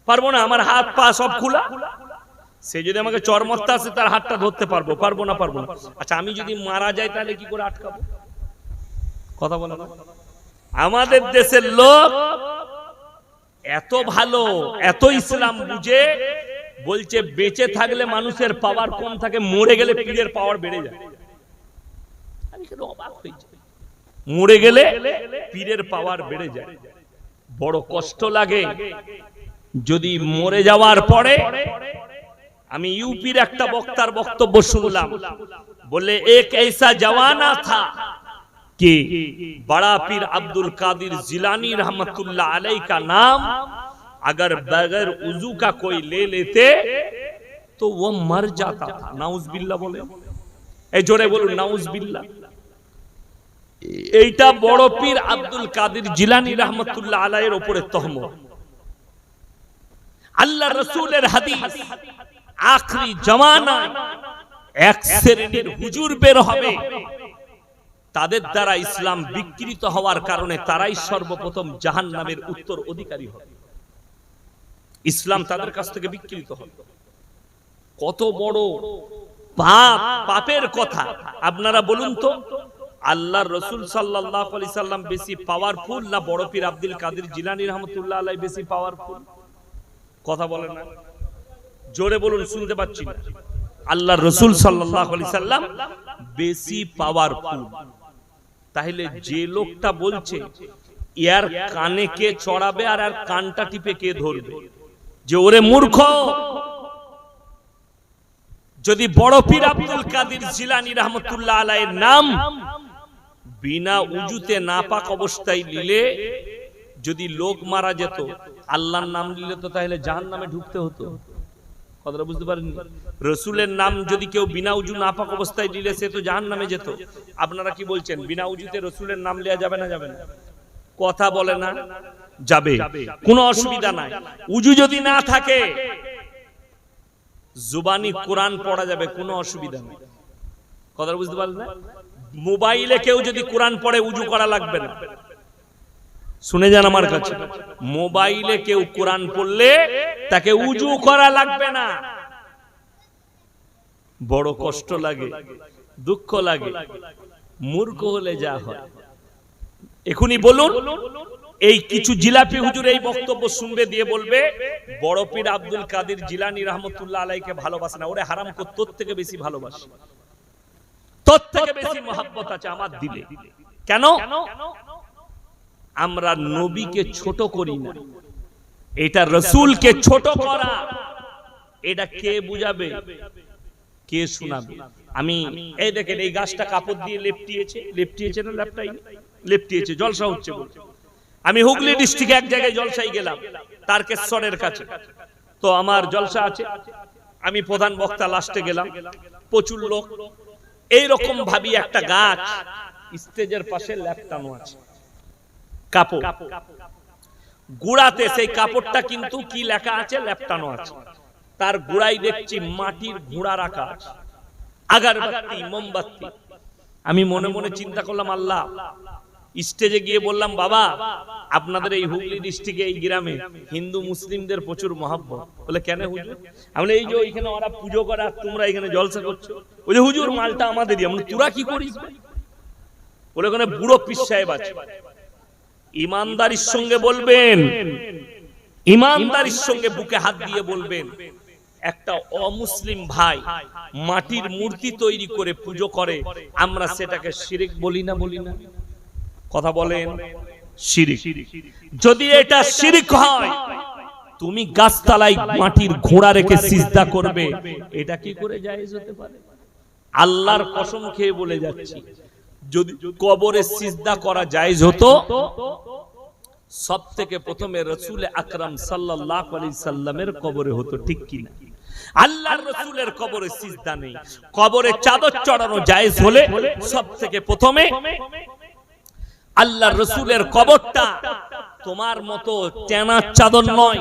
পারবো না। আমার হাত পা সব খোলা, সে যদি আমাকে চর মারতে আসে তার হাতটা ধরতে পারবো, পারবো না? পারবো না। আচ্ছা আমি যদি মারা যাই তাহলে কি করে আটকাবো? কথা বলে না। আমাদের দেশের লোক এত ভালো, এত ইসলাম বুঝে, বলছে বেঁচে থাকলে মানুষের পাওয়ার কম থাকে, মরে গেলে পীরের পাওয়ার বেড়ে যায়। আমি কেন অবাক হই, মরে গেলে পীরের পাওয়ার বেড়ে যায়। বড় কষ্ট লাগে। যদি মরে যাওয়ার পরে, আমি ইউপির একটা বক্তার বক্তব্য শুনলাম, বলে এক ऐसा जवाना था कि बड़ा पीर अब्दुल कादिर जिलानी रहमतुल्लाह अलैह का नाम अगर बगैर उजू का कोई ले लेते तो वो मर जाता था। नाउजुबिल्लाह बोले, ए जोरे बोलो नाउजुबिल्लाह। এইটা বড় পীর আব্দুল কাদের জিলানী রাহমাতুল্লাহ আলাইহির উপরে তহমত। আল্লাহ রাসূলের হাদিস, আখরি জামানায় এক শ্রেণীর হুজুর বের হবে, তাদের দ্বারা ইসলাম বিকৃত হওয়ার কারণে তারাই সর্বপ্রথম জাহান্নামের উত্তর অধিকারী হবে। ইসলাম তাদের কাছ থেকে বিকৃত হবে। কত বড় পাপ, পাপের কথা আপনারা বলুন তো। আল্লাহর রাসূল সাল্লাল্লাহু আলাইহি সাল্লাম বেশি পাওয়ারফুল না বড় পীর আব্দুল কাদের জিলানী রাহমাতুল্লাহ আলাইহি বেশি পাওয়ারফুল? কথা বলেন না, জোরে বলুন, শুনতে পাচ্ছি না। আল্লাহর রাসূল সাল্লাল্লাহু আলাইহি সাল্লাম বেশি পাওয়ারফুল। তাহলে যে লোকটা বলছে ইয়ার কানে কে চড়াবে আর আর কানটা টিপে কে ধরবে, যে ওরে মূর্খ, যদি বড় পীর আব্দুল কাদের জিলানী রাহমাতুল্লাহ আলাইহির নাম বিনা উজুতে নাপাক অবস্থায় নিলে যদি লোক মারা যেত, আল্লাহর নাম নিলে তো তাহলে জাহান্নামে ঢুকতে হতো। কথাটা বুঝতে পারেননি? রাসূলের নাম যদি কেউ বিনা উজু নাপাক অবস্থায় নিলে সে তো জাহান্নামে যেত। আপনারা কি বলছেন, বিনা উজুতে রাসূলের নাম নেওয়া যাবে না? যাবে না? কথা বলে না, যাবে, কোনো অসুবিধা নাই। উজু যদি না থাকে জুবানি কোরআন পড়া যাবে, কোনো অসুবিধা নেই। কথা বুঝতে পারলেন না? মোবাইলে কেউ যদি কোরআন পড়ে উজু করা লাগবে না। শুনে যান আমার কাছে, মোবাইলে কেউ কোরআন পড়লে তাকে উজু করা লাগবে না। বড় কষ্ট লাগে, দুঃখ লাগে, মূর্খ হলে যা হয়। এখনই বলুন, এই কিছু জিলাপি হুজুর এই বক্তব্য শুনবে, দিয়ে বলবে বড় পীর আব্দুল কাদের জিলানী রাহমাতুল্লাহ আলাইহিকে ভালোবাসে না। ওরে হারামখোর, তোর থেকে বেশি ভালোবাসি, তোর থেকে বেশি মহব্বত আছে আমার দিলে। কেন? আমরা নবীকে ছোট করি না, এটা রাসূলকে ছোট করা। এটা কে বুঝাবে, কে শোনাবে? আমি এই দেখেন, এই গাছটা কাপড় দিয়ে লেপটিয়েছে, লেপটিয়েছে না লেপটাই লেপটিয়েছে, জলসা হচ্ছে বলছে। আমি হুগলি ডিস্ট্রিক্টে এক জায়গায় জলসায় গেলাম, তারকেশ্বরের কাছে। তো আমার জলসা আছে, আমি প্রধান বক্তা, লাস্টে গেলাম, প্রচুর লোক। এইরকম ভাবি একটা গাছ স্টেজের পাশে লেপটানো আছে, কাপড় গুড়াতে। সেই কাপড়টা কিন্তু কি লেখা আছে, লেপটানো আছে। তার গুড়াই দেখছি মাটির ঘোড়া রাখা আছে, আগরবাতি, মোমবাতি। আমি মনে মনে চিন্তা করলাম, আল্লাহ, স্টেজে গিয়ে বললাম, বাবা আপনাদের এই হুগলি ডিস্ট্রিক্টে এই গ্রামে হিন্দু মুসলিমদের প্রচুর মহব্বত। বলে কেন হুজুর? আমি এই যে ওইখানে ওরা পুজো করে আর তোমরা এখানে জলসা করছো। ওই যে হুজুর মালটা আমাদেরই। আমরা তোরা কি করিস? বলে ওখানে বুড়ো পীর সাহেব আছে। ইমানদারির সঙ্গে বলবেন, ইমানদারির সঙ্গে বুকে হাত দিয়ে বলবেন, একটা অমুসলিম ভাই মাটির মূর্তি তৈরি করে পুজো করে, আমরা সেটাকে শিরক বলি না? বলি না? কথা বলেন, শিরক। যদি এটা শিরক হয়, তুমি গাছতলায় মাটির ঘোড়া রেখে সিজদা করবে, এটা কি করে জায়েজ হতে পারে? আল্লাহর কসম খেয়ে বলে যাচ্ছি, যদি কবরে সিজদা করা জায়েজ হতো, সব থেকে প্রথমে রাসূল আকরাম সাল্লাল্লাহু আলাইহি সাল্লামের কবরে হতো। ঠিক কি না? আল্লাহর রাসূলের কবরে সিজদা নেই। কবরে চাদর চড়ানো জায়েজ হলে সব থেকে প্রথমে আল্লাহর রাসূলের কবরটা তোমার মতো টেনা চাদর নয়,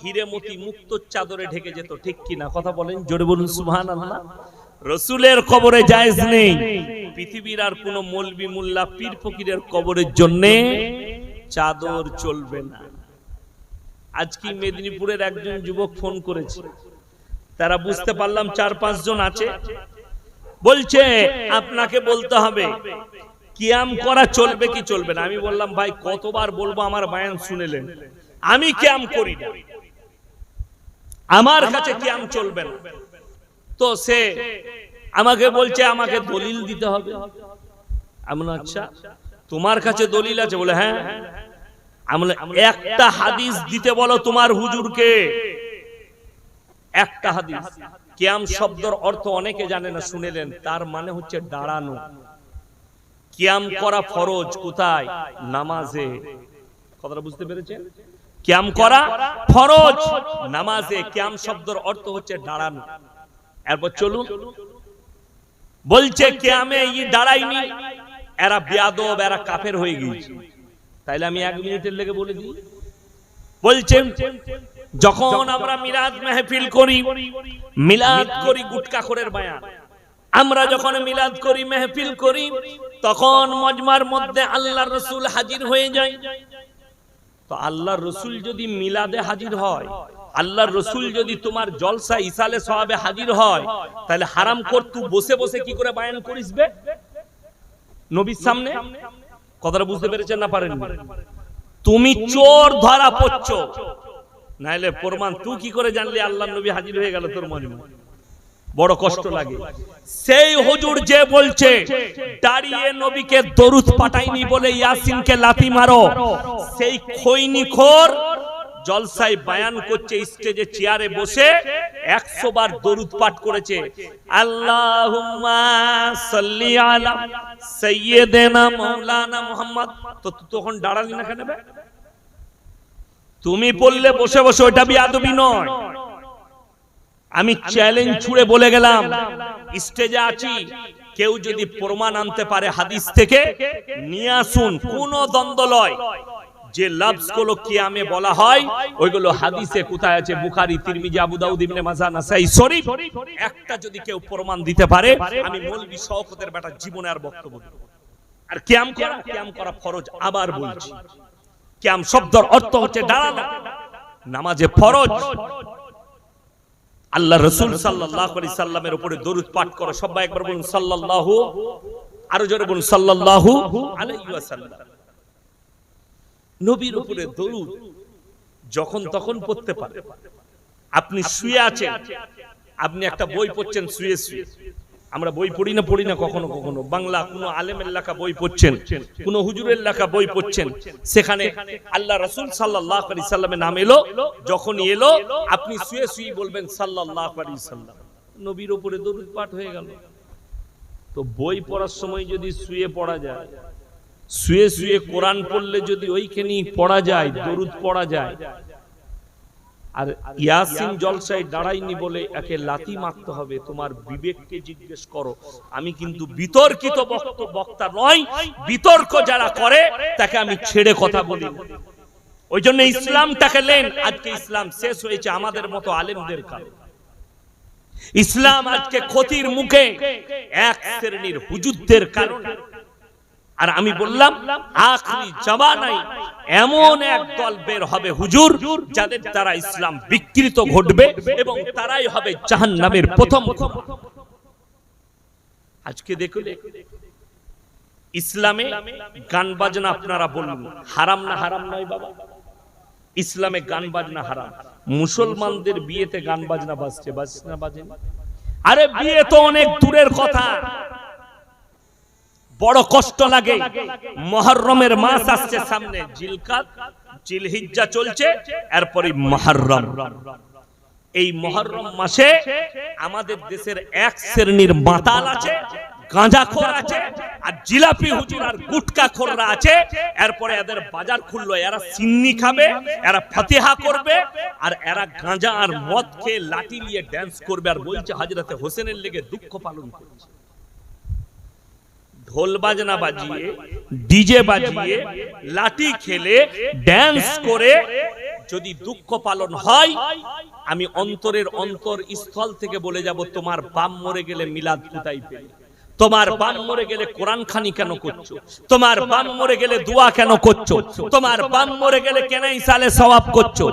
হিরেমতি মুক্ত চাদরে ঢেকে যেত। ঠিক কি না? কথা বলেন, জোরে বলুন সুবহানাল্লাহ। রাসূলের কবরে জায়েজ নেই। পৃথিবীর আর কোন মৌলবি মোল্লা পীর ফকিরের কবরের জন্য চাদর চলবে না। আজকে মেদিনীপুরের একজন যুবক ফোন করেছে, তারা বুঝতে পারলাম 4-5 জন আছে। বলছে আপনাকে বলতে হবে কিয়াম করা চলবে কি চলবে না। আমি বললাম ভাই কতবার বলবো, আমার বয়ান শুনেলেন, আমি কিয়াম করি না, আমার কাছে কিয়াম চলবে না। তো সে আমাকে বলছে আমাকে দলিল দিতে হবে। আমি বললাম আচ্ছা তোমার কাছে দলিল আছে? বলে হ্যাঁ। আমি বললাম একটা হাদিস দিতে বলো তোমার হুজুরকে, একটা হাদিস। কিয়াম শব্দের অর্থ অনেকে জানে না, শুনেলেন, তার মানে হচ্ছে দাঁড়ানো। কিয়াম করা ফরজ কোথায়? নামাজে। কথাটা বুঝতে পেরেছেন? কিয়াম করা ফরজ নামাজে। কিয়াম শব্দের অর্থ হচ্ছে দাঁড়ানো। এরপর চলুন, বলছে কিয়ামে এই দাঁড়ায়নি, এরা বেয়াদব, এরা কাফের হয়ে গিয়েছে। তাইলে আমি 1 মিনিটের লেগে বলে দিই। বলছেন যখন আমরা মিলাদ মাহফিল করি, মিলাদ করি গুটকাখোরের বায়ান, আমরা যখন মিলাদ করি মাহফিল করি, তখন মজমার মধ্যে আল্লাহর রাসূল হাজির হয়ে যায়। তো আল্লাহর রাসূল যদি মিলাদে হাজির হয়, আল্লাহর রাসূল যদি তোমার জলসা ইসালে সওয়াবে হাজির হয়, তাহলে হারাম কর তুই বসে বসে কি করে বায়ান করিস বে নবীর সামনে? কথাটা বুঝতে পেরেছেন না পারেন? তুমি চোর ধরা পড়ছো, নাইলে প্রমাণ তুই কি করে জানলি আল্লাহর নবী হাজির হয়ে গেল তোর মনে? বড় কষ্ট লাগে। সেই হুজুর যে বলছে দাঁড়িয়ে নবীকে দরুদ পাঠাইনি বলে ইয়াসিনকে লাথি মারো, সেই খৈনিখোর জলসায় বায়ান করছে, স্টেজে চেয়ারে বসে 100 বার দরুদ পাঠ করেছে, আল্লাহুম্মা সাল্লি আলা সাইয়্যিদিনা মাওলানা মুহাম্মদ। তো তখন দাঁড়ালি না কেন? তুমি বললে বসে বসে, ওটা বিয়াদবি নয়। আমি চ্যালেঞ্জ ছুড়ে বলে গেলাম, স্টেজে আছি, কেউ যদি প্রমাণ আনতে পারে হাদিস থেকে নিয়ে আসুন, কোন দ্বন্দ্ব লয়। যে লফজগুলো কিয়ামে বলা হয় ওইগুলো হাদিসে কোথায় আছে? বুখারী, তিরমিজি, আবু দাউদ, ইবনে মাজাহ, নাসাই শরীফ। একটা যদি কেউ প্রমাণ দিতে পারে, আমি মৌলভী শওকতের বেটা জীবনে আর বক্তব্য দেব। আর কিয়াম করা ফরজ। আবার বলছি, কিয়াম শব্দের অর্থ হচ্ছে দাঁড়ানো, নামাজে ফরজ। আল্লাহ রাসূল সাল্লাল্লাহু আলাইহি সাল্লামের উপরে দরুদ পাঠ করো। সবাই একবার বলুন সাল্লাল্লাহু, আরো জোরে বলুন সাল্লাল্লাহু আলাইহি ওয়াসাল্লাম। নবীর উপরে দরুদ যখন তখন পড়তে পারে। আপনি শুয়ে আছেন, আপনি একটা বই পড়ছেন শুয়ে শুয়ে। আমরা বই পড়ি না কখনো কখনো, বাংলা কোনো আলেমের লেখা বই পড়ছেন, কোন হুজুরের লেখা বই পড়ছেন, সেখানে আল্লাহ রাসূল সাল্লাল্লাহু আলাইহি সাল্লামের নাম এলো, যখনই এলো আপনি শুয়ে শুয়ে বলবেন সাল্লাল্লাহু আলাইহি সাল্লাম, নবীর উপরে দরুদ পাঠ হয়ে গেল। তো বই পড়ার সময় যদি শুয়ে পড়া যায়, শুয়ে শুয়ে কোরআন পড়লে যদি ওইখানেই পড়া যায়, দরুদ পড়া যায়, আর ইয়াসিন জলসায় দাঁড়াইনি বলে একে লাথি মারতে হবে, তোমার বিবেককে জিজ্ঞেস করো। আমি কিন্তু বিতর্কিত বক্তা নয়, বিতর্ক যারা করে তাকে আমি ছেড়ে কথা বলি। ওই জন্য ইসলামটাকে নেন। আজকে ইসলাম শেষ হয়েছে আমাদের মতো আলেমদের কারণে। ইসলাম আজকে ক্ষতির মুখে এক শ্রেণীর হুজুরদের কারণে। আর আমি বললাম আখরি জামানায় এমন এক দল বের হবে হুজুর, যাদের দ্বারা ইসলাম বিকৃত ঘটবে এবং তারাই হবে জাহান্নামের প্রথম। আজকে দেখুন ইসলামে গান বাজনা, আপনারা বলুন হারাম না? হারাম নয় বাবা, ইসলামে গান বাজনা হারাম। মুসলমানদের বিয়েতে গান বাজনা বাজছে, বাজছে না বাজে? আরে বিয়ে তো অনেক দূরের কথা, বড় কষ্ট লাগে। মুহররমের মাস আসছে সামনে, জিলহিজ্জা চলছে, এরপরে মুহররম। এই মুহররম মাসে আমাদের দেশের এক শ্রেণীর মাতাল আছে, গাঁজাখোর আছে, আর জিলাপি হুজুর আর গুটকাখোররা আছে। এরপরে এদের বাজার খুললো, এরা সিন্নি খাবে, এরা ফাতিহা করবে, আর এরা গাঁজা আর মদ খেয়ে লাঠি নিয়ে ড্যান্স করবে, আর বলছে হযরতে হোসেনের লেগে দুঃখ পালন করছে। ঢোল বাজনা বাজিয়ে, ডিজে বাজিয়ে, লাঠি খেলে, ড্যান্স করে যদি দুঃখ পালন হয়, আমি অন্তরের অন্তরস্থল থেকে বলে যাব, তোমার বাপ মরে গেলে মিলাদ কোথায় পেলে? তোমার বাপ মরে গেলে কোরআন খানি কেন করছো? তোমার বাপ মরে গেলে দোয়া কেন করছো? তোমার বাপ মরে গেলে কেন ইসালে সওয়াব করছো?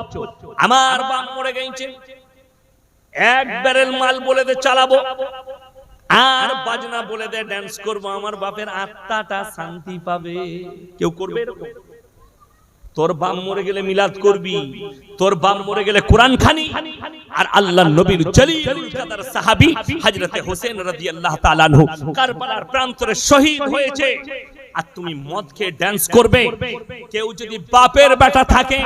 আমার বাপ মরে গেছে, এক ব্যারেল মাল বলে দে চালাবো, আর বাজনা বলে দে ড্যান্স করবো, আমার বাপের আত্মাটা শান্তি পাবে। কেউ করবে এরকম? তোর বাপ মরে গেলে মিলাদ করবি, তোর বাপ মরে গেলে কোরআন খানি। আর আল্লাহর নবীর জলিলুল কদর সাহাবী হযরতে হোসেন রাদিয়াল্লাহু তাআলা আনহু কারবালার প্রান্তরে শহীদ হয়েছে, আর তুমি মদ খেয়ে ড্যান্স করবে? কেউ যদি বাপের বেটা থাকে,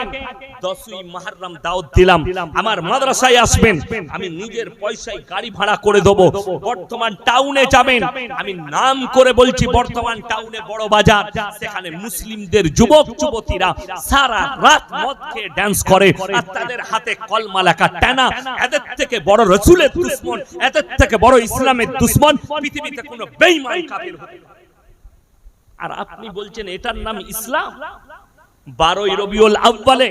10ই মুহররম দাওয়াত দিলাম, আমার মাদ্রাসায় আসবেন, আমি নিজের পয়সায় গাড়ি ভাড়া করে দেবো, বর্তমান টাউনে যাবেন, আমি নাম করে বলছি বর্তমান টাউনে বড় বাজার, সেখানে মুসলিমদের যুবক যুবতীরা সারা রাত মদ খেয়ে ড্যান্স করে, আর তাদের হাতে কলমা লেখা টানা। এদের থেকে বড় রাসূলের দুশমন, এদের থেকে বড় ইসলামের দুশমন পৃথিবীতে কোনো বেঈমান কাফির হতে পারে। আর আপনি বলছেন এটার নাম ইসলাম? 12ই রবিউল আউয়ালে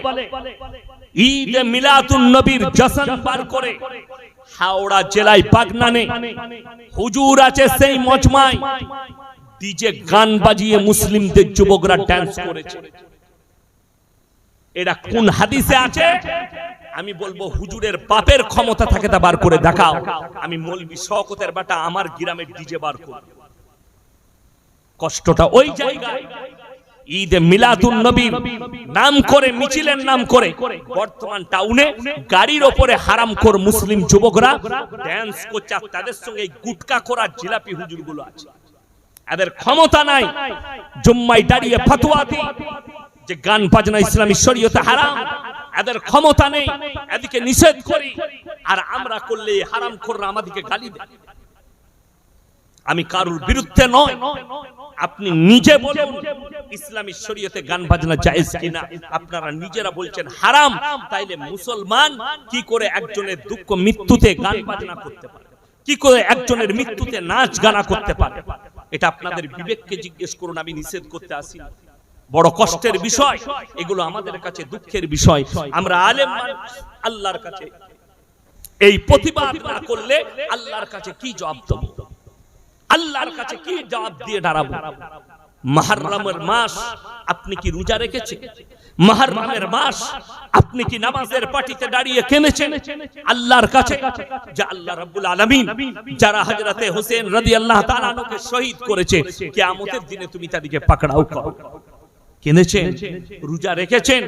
ঈদ মিলাদুন নবীর জশ্ন বার করে হাওড়া জেলায় বাগনানে হুজুর আছে সেই মজমায় ডিজে গান বাজিয়ে মুসলিমদের যুবকরা ডান্স করেছে। এটা কোন হাদিসে আছে? আমি বলবো হুজুরের বাপের ক্ষমতা থাকে তা বার করে দেখাও। আমি মৌলভী শওকতের বেটা আমার গ্রামের ডিজে বার করব। কষ্টটা ওই জায়গায়। ঈদ মিলাদুন নবী নাম করে, মিছিলের নাম করে বর্তমান টাউনে গাড়ির ওপরে হারামখোর মুসলিম যুবকরা ড্যান্স করছে, তাদের সঙ্গে গুটকা করার জিলাপি হুজুরগুলো আছে। এদের ক্ষমতা নাই জুম্মায় দাঁড়িয়ে ফতোয়া দি যে গান বাজনা ইসলামী শরীয়তে হারাম, এদের ক্ষমতা নেই, এদিকে নিষেধ করি, আর আমরা করলে হারামখোররা আমাদেরকে গালি দেয়। আমি কারুর বিরুদ্ধে নয়, আপনি নিজে বলুন ইসলামী শরীয়তে গান বাজনা জায়েজ কিনা। আপনারা নিজেরা বলছেন হারাম, তাইলে মুসলমান কি করে একজনের দুঃখ মৃত্যুতে গান বাজনা করতে পারে, কি করে একজনের মৃত্যুতে নাচ গানা করতে পারে? এটা আপনাদের বিবেককে জিজ্ঞেস করুন। আমি নিষেধ করতে আসি, বড় কষ্টের বিষয় এগুলো, আমাদের কাছে দুঃখের বিষয়। আমরা আলেম আল্লাহর কাছে এই প্রতিবাদ না করলে আল্লাহর কাছে কি জবাব দেব? আল্লাহর কাছে কি জবাব দিয়ে দাঁড়াবো? মুহররমের মাস আপনি কি রোজা রেখেছেন? মুহররমের মাস আপনি কি নামাজের পাটিতে দাঁড়িয়ে কেনেছেন আল্লাহর কাছে? যে আল্লাহ রাব্বুল আলামিন যারা হযরতে হোসেন রাদিয়াল্লাহু তাআলা আনহুকে শহীদ করেছে, কিয়ামতের দিনে তুমি তাদেরকে পাকড়াও করো। কেনেছেন, রোজা রেখেছেন,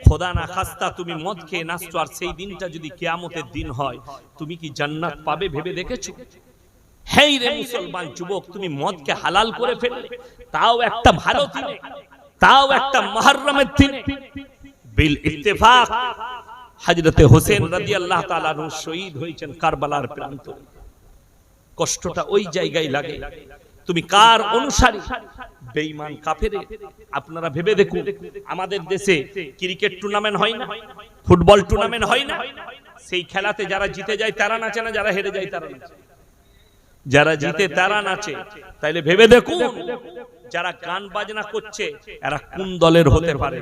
খোদা না খাস্তা তুমি মদ খেয়ে নাচছো, আর সেই দিনটা যদি কিয়ামতের দিন হয়, তুমি কি জান্নাত পাবে ভেবে দেখেছো? হেই রে মুসলমান যুবক, তুমি মদকে হালাল করে ফেললে, তাও একটা ভালো দিনে, তাও একটা মুহররমের দিনে। বিল ইত্তেফাক হযরতে হোসেন রাদিয়াল্লাহু তাআলা আনহু শহীদ হয়েছেন কারবালার প্রান্তরে। কষ্টটা ওই জায়গায় লাগে। তুমি কার অনুসারী? বেঈমান কাফের। আপনারা ভেবে দেখুন, আমাদের দেশে ক্রিকেট টুর্নামেন্ট হয় না, ফুটবল টুর্নামেন্ট হয় না, সেই খেলাতে যারা জিতে যায় তারা নাচে না, যারা হেরে যায় তারা নাচে। যারা জিতে তারা নাচে, তাইলে ভেবে দেখুন যারা গান বাজনা করছে এরা কোন দলের হতে পারে?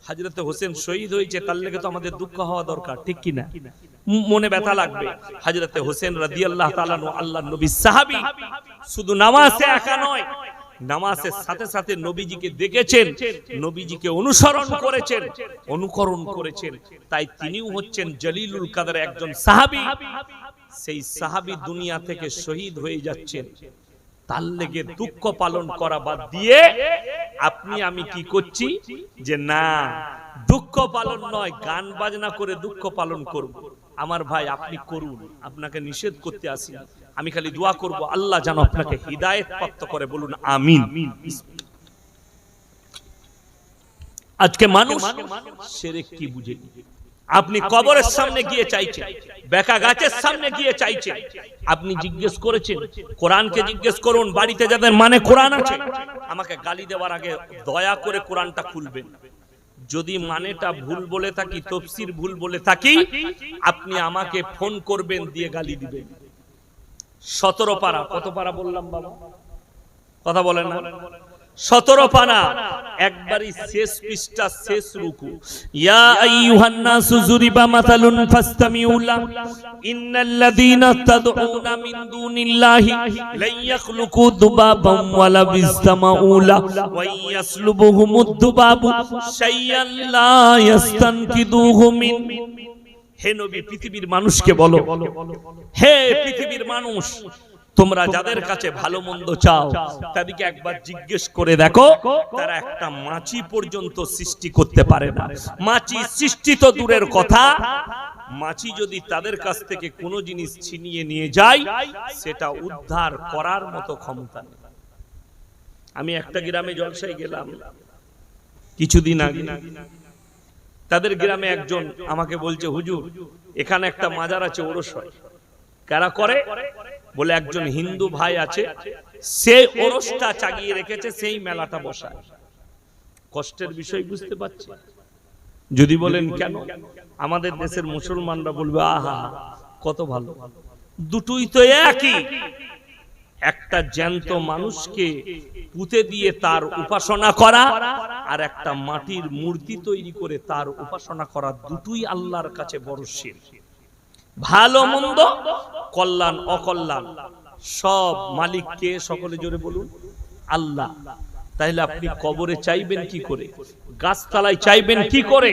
হযরতে হোসেন শহীদ হয়েছে, তার লেগে তো আমাদের দুঃখ হওয়া দরকার, ঠিক কি না? মনে ব্যথা লাগবে। হযরতে হোসেন রাদিয়াল্লাহু তাআলা আনহু আল্লাহর নবীর সাহাবী, শুধু নামাজে একা নয়, নামাজের সাথে সাথে নবীজিকে দেখেছেন, নবীজিকে অনুসরণ করেছেন, অনুকরণ করেছেন, তাই তিনিও হচ্ছেন জলিলুল কদর একজন সাহাবী। সেই সাহাবী দুনিয়া থেকে শহীদ হয়ে যাচ্ছেন, তার লেগে দুঃখ পালন করা বাদ দিয়ে আপনি আমি কি করছি যে না দুঃখ পালন নয়, গান বাজনা করে দুঃখ পালন করব। আমার ভাই আপনি করুন, আপনাকে নিষেধ করতে আসি। আমি খালি দোয়া করব আল্লাহ যেন আপনাকে হিদায়াত প্রাপ্ত করে, বলুন আমিন। আজকে মানুষ শিরক কি বুঝে? আপনি কবরের সামনে গিয়ে চাইছেন, বেকা গাছের সামনে গিয়ে চাইছেন। আপনি জিজ্ঞেস করেছেন, কোরআনকে জিজ্ঞেস করুন, বাড়িতে যাদের মানে কোরআন আছে, আমাকে গালি দেওয়ার আগে দয়া করে কোরআনটা খুলবেন। যদি মানেটা ভুল বলে থাকি, তাফসীর ভুল বলে থাকি, আপনি আমাকে ফোন করবেন, দিয়ে গালি দিবেন। 17 পারা, কত পারা বললাম বাবা? কথা বলেন না? 17 পারা, একবারই শেষ পৃষ্ঠা, শেষ রুকু। ইয়া আইয়ুহান নাসু যুরিবা মাসালুন ফাসতামিউ লা ইন্নাল্লাযীনা তাদউনা মিন দুনিল্লাহি লা ইয়াখলুকু দুবাবান ওয়ালা বিসতামাউ লা ওয়া ইয়াসলুবুহুমুদ দুবাবু শাইয়ান লা ইয়াস্তানকিদুহু মিন। হে নবী পৃথিবীর মানুষকে বলো, হে পৃথিবীর মানুষ, তোমরা যাদের কাছে ভালো মন্দ চাও তাদেরকে একবার জিজ্ঞেস করে দেখো, তারা একটা মাছি পর্যন্ত সৃষ্টি করতে পারে না। মাছি সৃষ্টি তো দূরের কথা, মাছি যদি তাদের কাছ থেকে কোনো জিনিস ছিনিয়ে নিয়ে যায় সেটা উদ্ধার করার মতো ক্ষমতা নেই। আমি একটা গ্রামে জলসায় গেলাম কিছুদিন আগে, তাদের গ্রামে একজন আমাকে বলছে, হুজুর এখানে একটা মাজার আছে, ওরস হয়। কারা করে বলে, একজন হিন্দু ভাই আছে, সে ওরসটা চাগিয়ে রেখেছে, সেই মেলাটা বসায়। কষ্টের বিষয় বুঝতে পারছি। যদি বলেন কেন, আমাদের দেশের মুসলমানরা বলবে আহা কত ভালো, দুটোই তো একই। একটা জ্যান্ত মানুষকে পুঁতে দিয়ে তার উপাসনা করা আর একটা মাটির মূর্তি তৈরি করে তার উপাসনা করা, দুটোই আল্লাহর কাছে বড় শিরক। ভালো মন্দ, কল্যাণ অকল্যাণ সব মালিক কে? সকলে জোরে বলুন, আল্লাহ। তাহলে আপনি কবরে চাইবেন কি করে? গাছতলায় চাইবেন কি করে?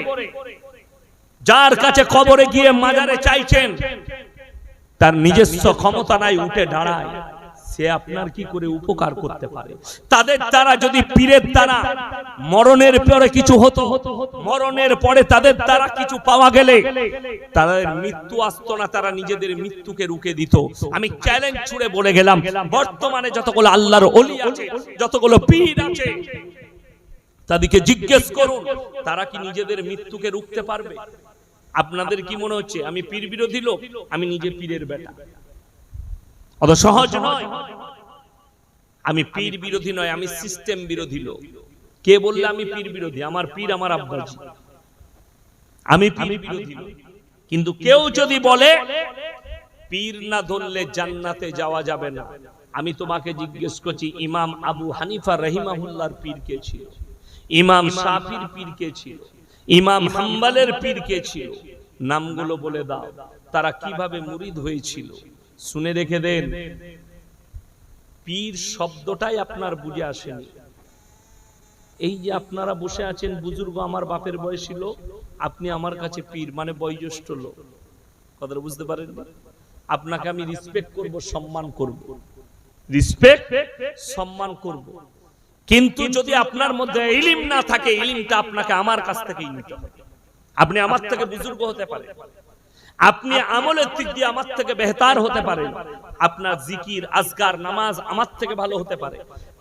যার কাছে কবরে গিয়ে মাজারে চাইছেন তার নিজস্ব ক্ষমতা নাই উঠে দাঁড়ায়, সে আপনার কি করে উপকার করতে পারে? তাদের দ্বারা যদি পীরের দ্বারা মরণের পরে কিছু হতো, মরণের পরে তাদের দ্বারা কিছু পাওয়া গেলে তাদের মৃত্যু আসতো না, তারা নিজেদের মৃত্যুকে রুখে দিত। আমি চ্যালেঞ্জ ছুড়ে বলে গেলাম, বর্তমানে যতগুলো আল্লাহর ওলি আছে, যতগুলো পীর আছে, তাদেরকে জিজ্ঞেস করুন তারা কি নিজেদের মৃত্যুকে রুখতে পারবে? আপনাদের কি মনে হচ্ছে আমি পীর বিরোধী লোক? আমি নিজে পীরের বেটা, অত সহজ নয়। আমি পীর বিরোধী নয়, আমি সিস্টেম বিরোধী লোক। কে বললে আমি পীর বিরোধী? আমার পীর আমার আব্বাজি, আমি পীর বিরোধী লোক। কিন্তু কেউ যদি বলে পীর না ধরলে জান্নাতে যাওয়া যাবে না, আমি তোমাকে জিজ্ঞেস করছি, ইমাম আবু হানিফা রহিমাহুল্লাহর পীর কে ছিল? ইমাম শাফির পীর কে ছিল? ইমাম হাম্বলের পীর কে ছিল? নামগুলো বলে দাও, তারা কিভাবে মুরিদ হয়েছিল। শুনে রেখে দেন, পীর শব্দটাই আপনার বুঝে আসেনি। এই যে আপনারা বসে আছেন বুজুর্গ, আমার বাপের বয়সী লোক, আপনি আমার কাছে পীর মানে বয়োজ্যেষ্ঠ লোক, কথাটা বুঝতে পারেন? আপনাকে আমি রেসপেক্ট করব, সম্মান করব, রেসপেক্ট সম্মান করব। কিন্তু যদি আপনার মধ্যে ইলম না থাকে, ইলমটা আপনাকে আমার কাছ থেকেই নিতে হবে। আপনি আমার থেকে বুজুর্গ হতে পারেন, আপনি আমলের দিক দিয়ে আমার থেকে বেহতার হতে পারেন, আপনার জিকির আজকার নামাজ আমার থেকে ভালো হতে পারে,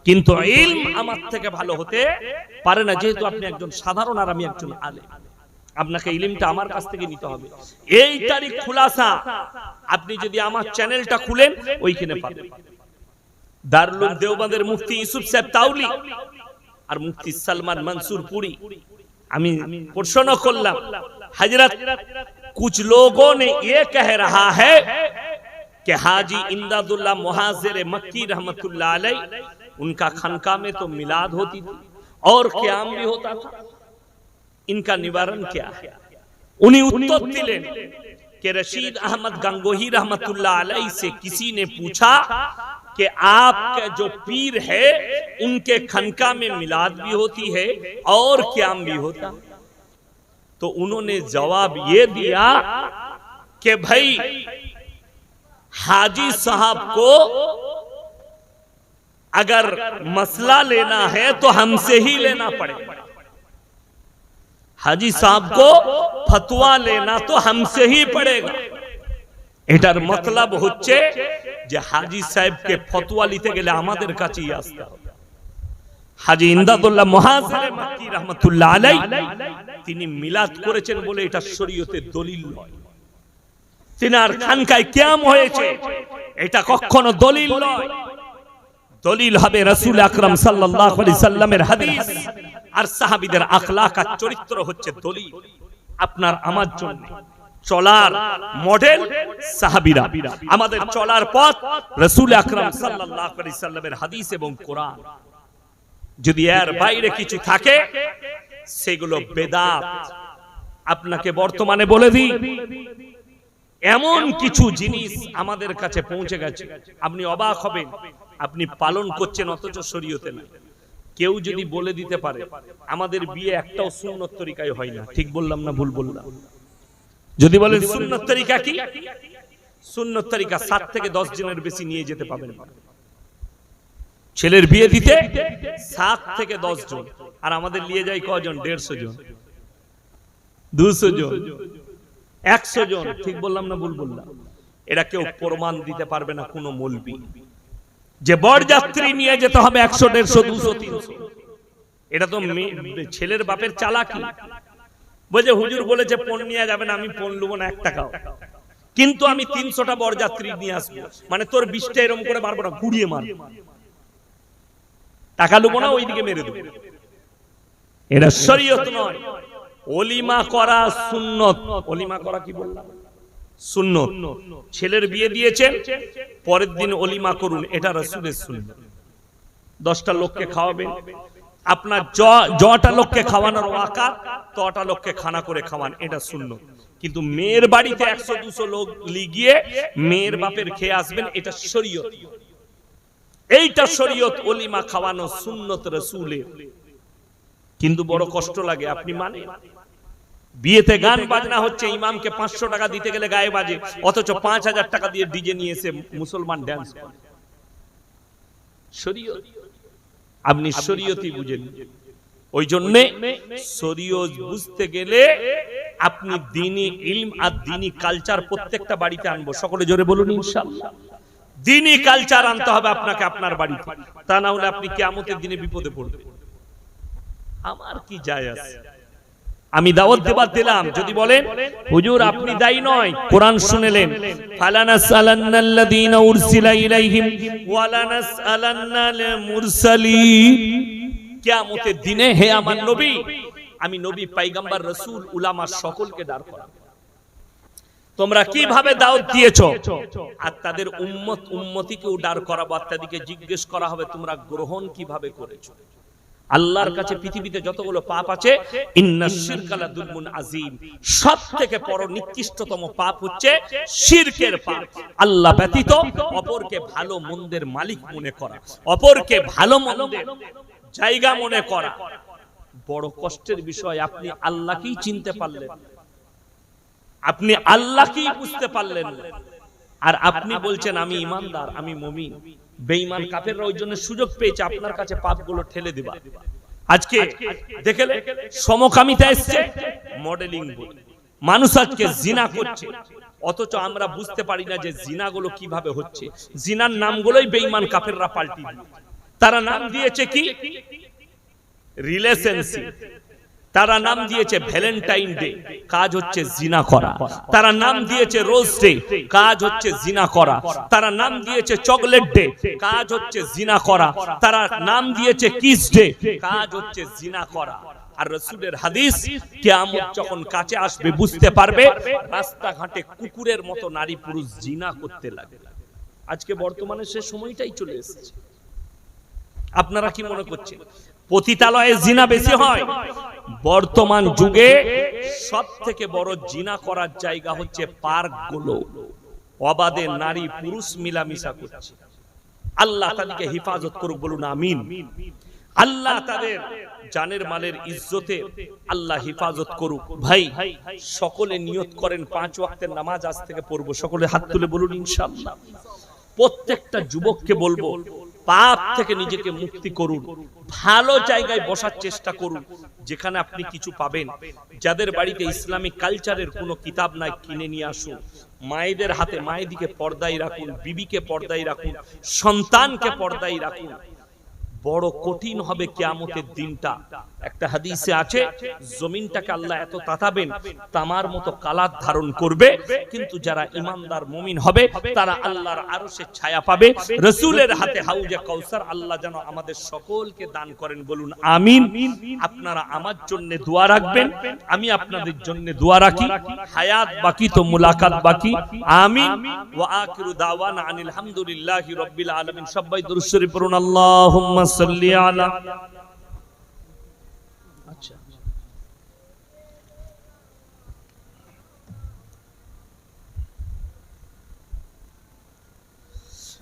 কিন্তু ইলম আমার থেকে ভালো হতে পারে না, যেহেতু আপনি একজন সাধারণ আর আমি একজন আলেম। আপনাকে ইলমটা আমার কাছ থেকে নিতে হবে। এই তারিখ খুলাসা আপনি যদি আমার চ্যানেলটা খুলেন ওইখানে পাবেন। দারুল দেওবন্দের মুফতি ইউসুফ সাহেব তাওলি আর মুফতি সালমান মনসুর পুরি, আমি প্রশ্ন করলাম, হযরত कुछ लोगों ने ये कह रहा है कि हाजी इमदादुल्लाह मुहाजिर मक्की रहमतुल्लाह अलैह उनका खानका में तो मिलाद होती थी और क़याम भी होता था, इनका निवारण क्या है? उन्हीं उत्तर दिलें कि रशीद अहमद गंगोही रहमतुल्लाह अलैह से किसी ने पूछा कि आपका जो पीर है उनके खानका में मिलाद भी होती है और क़याम भी होता? तो उन्होंने जवाब ये दिया कि भाई हाजी साहब को अगर मसला लेना है तो हमसे ही लेना पड़ेगा, हाजी साहब को फतवा लेना तो हमसे ही पड़ेगा। এটার মতলব হচ্ছে যে হাজী সাহেবকে ফতোয়া নিতে গেলে আমাদের কাছেই আসতে হবে। হাজী ইমদাদুল্লাহ মুহাজির মক্কি রাহমাতুল্লাহ আলাইহি তিনি মিলাদ করেছেন বলে এটা শরীয়তের দলিল নয়। তিনার খানকায় কিয়াম হয়েছে এটা কখনো দলিল নয়। দলিল হবে রাসূল আকরাম সাল্লাল্লাহু আলাইহি সাল্লামের হাদিস আর সাহাবীদের আখলাক আর চরিত্র হচ্ছে দলিল আপনার আমার জন্য। চলার মডেল সাহাবীরা, আমাদের চলার পথ রাসূল আকরাম সাল্লাল্লাহু আলাইহি সাল্লামের হাদিস এবং কোরআন। যদি এর বাইরে কিছু থাকে সেগুলো বেদাত। আপনাকে বর্তমানে বলে দিই, এমন কিছু জিনিস আমাদের কাছে পৌঁছে গেছে আপনি অবাক হবেন, আপনি পালন করছেন অথচ শরীয়তে না। কেউ যদি বলে দিতে পারে আমাদের বিয়ে একটাও সুন্নত তরিকায় হয় না, ঠিক বললাম না ভুল বললাম? যদি বলেন সুন্নত তরিকা কি, সুন্নত তরিকা 7 থেকে 10 জনের বেশি নিয়ে যেতে পাবেন না। ছেলের বিয়ে দিতে 7 থেকে 10 জন, আর আমাদের নিয়ে যায় কজন? 150 জন, 200 জন, 100 জন। ঠিক বললাম না ভুল বললাম? এটা কেউ প্রমাণ দিতে পারবে না কোনো মৌলবি যে বরযাত্রী নিয়ে যেতে হবে 100, 150, 200, 300। এটা তো ছেলের বাপের চালাকি। বলছে হুজুর বলেছে পণ নিয়ে যাবে না, আমি পণ লুবো না 1 টাকাও, কিন্তু আমি 300টা বরযাত্রী নিয়ে আসবো। মানে তোর 20টা এরকম করে মারবো না, ঘুরিয়ে মারবো, টাকা লুবো না, ওইদিকে মেরে দেবো। এটা শরীয়ত নয়। ওলিমা করা সুন্নত। ওলিমা করা কি বললাম? সুন্নত। ছেলের বিয়ে দিয়েছেন, পরের দিন ওলিমা করুন, এটা রাসূলের সুন্নত। 10টা লোককে খাওয়াবেন, আপনার যটা লোককে খাওয়ানোর ওয়াকাত তটা লোককে খানা করে খাওয়ান, এটা সুন্নত। কিন্তু মেয়ের বাড়িতে 100-200 লোক লিগিয়ে মেয়ের বাপের খেয়ে আসবেন, এটা শরীয়ত। এইটা শরীয়ত, ওলিমা খাওয়ানো সুন্নত রাসূলের। কিন্তু বড় কষ্ট লাগে, আপনি মানে বিয়েতে গান বাজনা হচ্ছে, ইমামকে 500 টাকা দিতে গেলে গায়ে বাজে, অথচ 5000 টাকা দিয়ে ডিজে নিয়ে এসে মুসলমান ড্যান্স করে। শরীয়ত, আপনি শরীয়তই বুঝেন। ওই জন্য শরীয়ত বুঝতে গেলে আপনি দ্বীনি ইলম আর দ্বীনি কালচার প্রত্যেকটা বাড়িতে আনবো। সকলে জোরে বলুন ইনশাআল্লাহ। দ্বীনি কালচার আনতে হবে আপনাকে আপনার বাড়িতে, তা না হলে আপনি কিয়ামতের দিনে বিপদে পড়বেন। আমার কি যায় আসে, আমি দাওয়াত দেবার দিলাম। যদি বলেন হুজুর আপনি দায়ী নয়, কোরআন শুনেলেন, ফালানাসআলান্নাল্লাযীনা উরসিলা ইলাইহিম ওয়ালানাসআলান্নাল মুরসালিন। কিয়ামতের দিনে হে আমার নবী, আমি নবী, পয়গম্বর, রাসূল, উলামা সকলকে দাঁড় করাবো। তোমরা কিভাবে দাওয়াত দিয়েছো, আর তাদের উম্মত উম্মতিকেও দাঁড় করাবো, আর তাদেরকে জিজ্ঞেস করা হবে তোমরা গ্রহণ কিভাবে করেছো। আল্লাহর কাছে পৃথিবীতে যতগুলো পাপ আছে, ইন্নাশ শিরকা লাযুলমুন আযীম, সবথেকে বড় নিকৃষ্টতম পাপ হচ্ছে শিরকের পাপ। আল্লাহ ব্যতীত অপরকে ভালো মন্দের মালিক মনে করা, অপরকে ভালো মন্দের জায়গা মনে করা বড় কষ্টের বিষয়। আপনি আল্লাহকেই চিনতে পারলেন, আপনি আল্লাহকেই বুঝতে পারলেন, আর আপনি বলছেন আমি ঈমানদার, আমি মুমিন। বেঈমান কাফেররা ওই জন্য সুযোগ পেয়েছে আপনার কাছে পাপগুলো ঠেলে দিবা। আজকে দেখলে সমকামিতা এসেছে, মডেলিং বলে মানুষ আজকে জিনা করছে, অথচ আমরা বুঝতে পারি না যে জিনাগুলো কিভাবে হচ্ছে। জিনার নামগুলোই বেঈমান কাফেররা পাল্টি দিয়েছে। তারা নাম দিয়েছে কি? রিলেশনশিপ। তারা নাম দিয়েছে ভ্যালেন্টাইন ডে, কাজ হচ্ছে জিনা করা। তারা নাম দিয়েছে রোজ ডে, কাজ হচ্ছে জিনা করা। তারা নাম দিয়েছে চকলেট ডে, কাজ হচ্ছে জিনা করা। তারা নাম দিয়েছে কিস ডে, কাজ হচ্ছে জিনা করা। আর রাসূলের হাদিস, কিয়ামত যখন কাছে আসবে বুঝতে পারবে রাস্তাঘাটে কুকুরের মতো নারী পুরুষ জিনা করতে লাগে। আজকে বর্তমানে সে সময়টাই চলে এসেছে। আপনারা কি মনে করছেন পতিতালয়ে জিনা বেশি হয়? বর্তমান যুগে সব থেকে বড় জিনা করার জায়গা হচ্ছে পার্কগুলো। অবাধে নারী পুরুষ মিলামিশা করছে। আল্লাহ তাদেরকে হেফাজত করুক, বলুন আমিন। আল্লাহ তাদের জানের মালের ইজ্জতে আল্লাহ হেফাজত করুক। ভাই সকলে নিয়ত করেন 5 ওয়াক্তের নামাজ আজ থেকে পড়বো। সকলে হাত তুলে বলুন ইনশাআল্লাহ। প্রত্যেকটা যুবককে বলবো পাপ থেকে নিজেকে মুক্তি করুন, ভালো জায়গায় বসার চেষ্টা করুন যেখানে আপনি কিছু পাবেন। যাদের বাড়িতে ইসলামিক কালচারের কোনো কিতাব নাই, কিনে নিয়ে আসুন। মায়েদের হাতে মায়েদিকে পর্দায় রাখুন, বিবিকে পর্দায় রাখুন, সন্তানকে পর্দায় রাখুন। বড় কঠিন হবে কিয়ামতের দিনটা। একটা হাদিসে আছে জমিনটাকে আল্লাহ এত তাতাবেন তামার মতো কালার ধারণ করবে, কিন্তু যারা ঈমানদার মুমিন হবে তারা আল্লাহর আরশের ছায়া পাবে। রাসূলের হাতে হাউজে কাউসার আল্লাহ যেন আমাদের সকলকে দান করেন, বলুন আমিন। আপনারা আমার জন্য দোয়া রাখবেন, আমি আপনাদের জন্য দোয়া রাখি। হায়াত বাকি তো মুলাকাত বাকি। আমিন। ওয়া আখিরু দাওয়ানা আনিল হামদুলিল্লাহি রাব্বিল আলামিন। সবাই দুরূদ শরীফ পড়ুন। আল্লাহুম্মা সাল্লি আলা। আচ্ছা,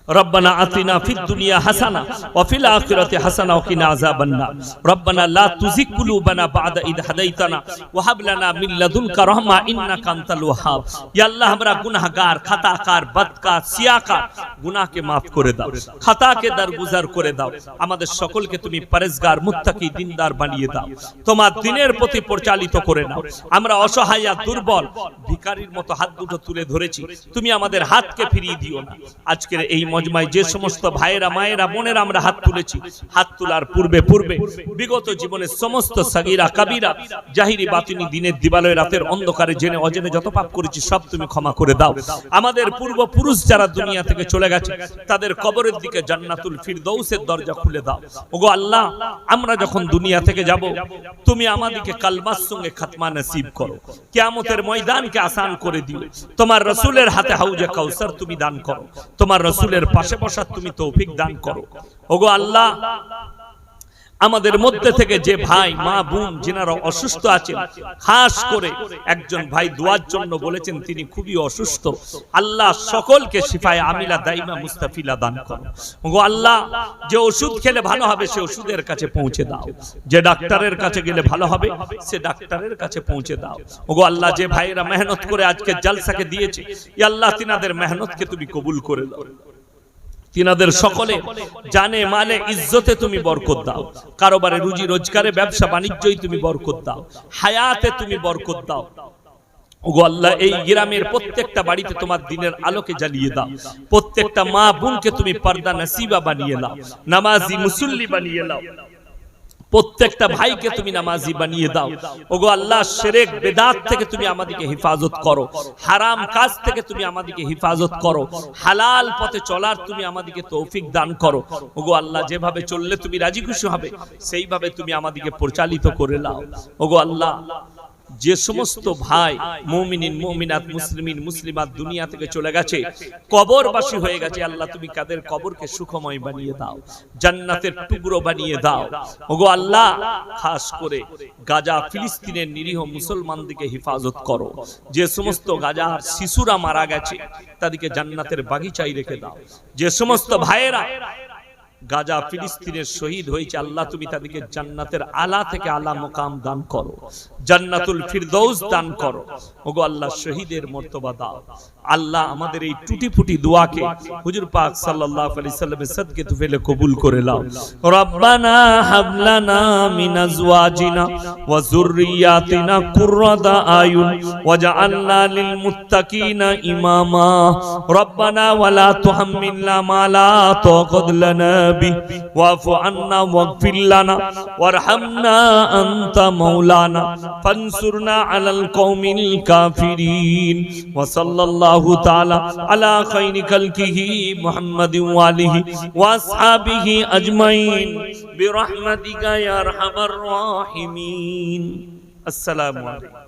ربنا آتنا في الدنيا حسنة وفي الآخرة حسنة وقنا عذاب النار ربنا لا تزغ قلوبنا بعد إذ هديتنا وهب لنا من لدنك رحمة إنك أنت الوهاب يا الله हमरा गुनाहगार खताकार बदकार सियाकार गुनाहকে maaf করে দাও खताকে দরগুজার করে দাও আমাদের সকলকে তুমি পরেজগার মুত্তাকি দিনদার বানিয়ে দাও তোমার দিনের প্রতি পরিচালিত করে নাও আমরা অসহায় আর দুর্বল ভিখারির মতো হাত দুটো তুলে ধরেছি তুমি আমাদের হাতকে ফিরিয়ে দিও না আজকের এই মজমায় যে সমস্ত ভাইয়েরা মায়েরা বোনেরা আমরা হাত তুলেছি হাত তোলার পূর্বে বিগত জীবনের সমস্ত সাগীরা কবিরা জাহিরি বাতিনি দিনের দিবালয় রাতের অন্ধকারে জেনে অজেনে যত পাপ করেছি সব তুমি ক্ষমা করে দাও আমাদের পূর্বপুরুষ যারা দুনিয়া থেকে চলে গেছে তাদের কবরের দিকে জান্নাতুল ফিরদৌসের দরজা খুলে দাও ওগো আল্লাহ আমরা যখন দুনিয়া থেকে যাব তুমি আমাদেরকে কালমার সঙ্গে খাতমা নসিব করো কিয়ামতের ময়দানকে আসান করে দিও তোমার রাসূলের হাতে হাউজে কাউসার তুমি দান করো তোমার রাসূলের পাশে বসার তুমি তৌফিক দান করো ওগো আল্লাহ আমাদের মধ্যে থেকে যে ভাই মা বোন যিনারা অসুস্থ আছেন খাস করে একজন ভাই দোয়ার জন্য বলেছেন তিনি খুবই অসুস্থ আল্লাহ সকলকে শিফায়ে আমিলা দাইমা মুস্তাফিলা দান করো ওগো আল্লাহ যে ওষুধ খেলে ভালো হবে সে ওষুধের কাছে পৌঁছে দাও যে ডাক্তারের কাছে গেলে ভালো হবে সে ডাক্তারের কাছে পৌঁছে দাও ওগো আল্লাহ যে ভাইরা মেহনত করে আজকে জলসাকে দিয়েছে ইয়া আল্লাহ তিনাদের মেহনতকে তুমি কবুল করে দাও তিনাদের সকলে জানে মালে ইজ্জতে তুমি বরকত দাও কারোবারে রুজি রোজগারে ব্যবসা বাণিজ্যই তুমি বরকত দাও হায়াতে তুমি বরকত দাও ওগো আল্লাহ এই গ্রামের প্রত্যেকটা বাড়িতে তোমার দিনের আলোকে জ্বালিয়ে দাও প্রত্যেকটা মা বোনকে তুমি পর্দা নসিবা বানিয়ে দাও নামাজি মুসল্লি বানিয়ে দাও প্রত্যেকটা ভাইকে তুমি নামাজি বানিয়ে দাও ওগো আল্লাহ শিরক বিদআত থেকে তুমি আমাদেরকে হেফাজত করো হারাম কাজ থেকে তুমি আমাদেরকে হেফাজত করো হালাল পথে চলার তুমি আমাদেরকে তৌফিক দান করো ওগো আল্লাহ যেভাবে চললে তুমি রাজি খুশি হবে সেইভাবে তুমি আমাদেরকে পরিচালিত করে নাও ওগো আল্লাহ যে সমস্ত ভাই মুমিনিন মুমিনাত মুসলিমিন মুসলিমাত দুনিয়া থেকে চলে গেছে কবরবাসী হয়ে গেছে আল্লাহ তুমি কাদের কবরকে সুখময় বানিয়ে দাও জান্নাতের টুকরো বানিয়ে দাও ওগো আল্লাহ খাস করে গাজা ফিলিস্তিনের নিরীহ মুসলমানদেরকে হেফাজত করো যে সমস্ত গাজার শিশুরা মারা গেছে তাদেরকে জান্নাতের বাগিচায় রেখে দাও যে সমস্ত ভাইয়েরা গাজা ফিলিস্তিনের শহীদ হয়েছে আল্লাহ তুমি তাদেরকে জান্নাতের আলা থেকে আলা মুকাম দান করো জান্নাতুল ফিরদৌস দান করো ওগো আল্লাহ শহীদের মর্তবা দাও আল্লাহ আমাদের এই টুটি ফুটি দোয়াকে হুজুর পাক সাল্লাল্লাহু আলাইহি সাল্লামের সদকে তুফেলে কবুল করে নাও রব্বানা হাব লানা মিন আজওয়াজিনা ওয়া যুররিয়াতিনা কুররাতা আয়ুন ওয়াজআলনা লিল মুত্তাকিনা ইমামা রব্বানা ওয়ালা তুহাম্মিলনা মা লা তাকাত লানা واعف عنا واغفر لنا وارحمنا أنت مولانا فانصرنا على القوم الكافرين وصلى الله تعالى على خير خلقه محمد وآله وأصحابه أجمعين برحمتك يا أرحم الراحمين السلام عليكم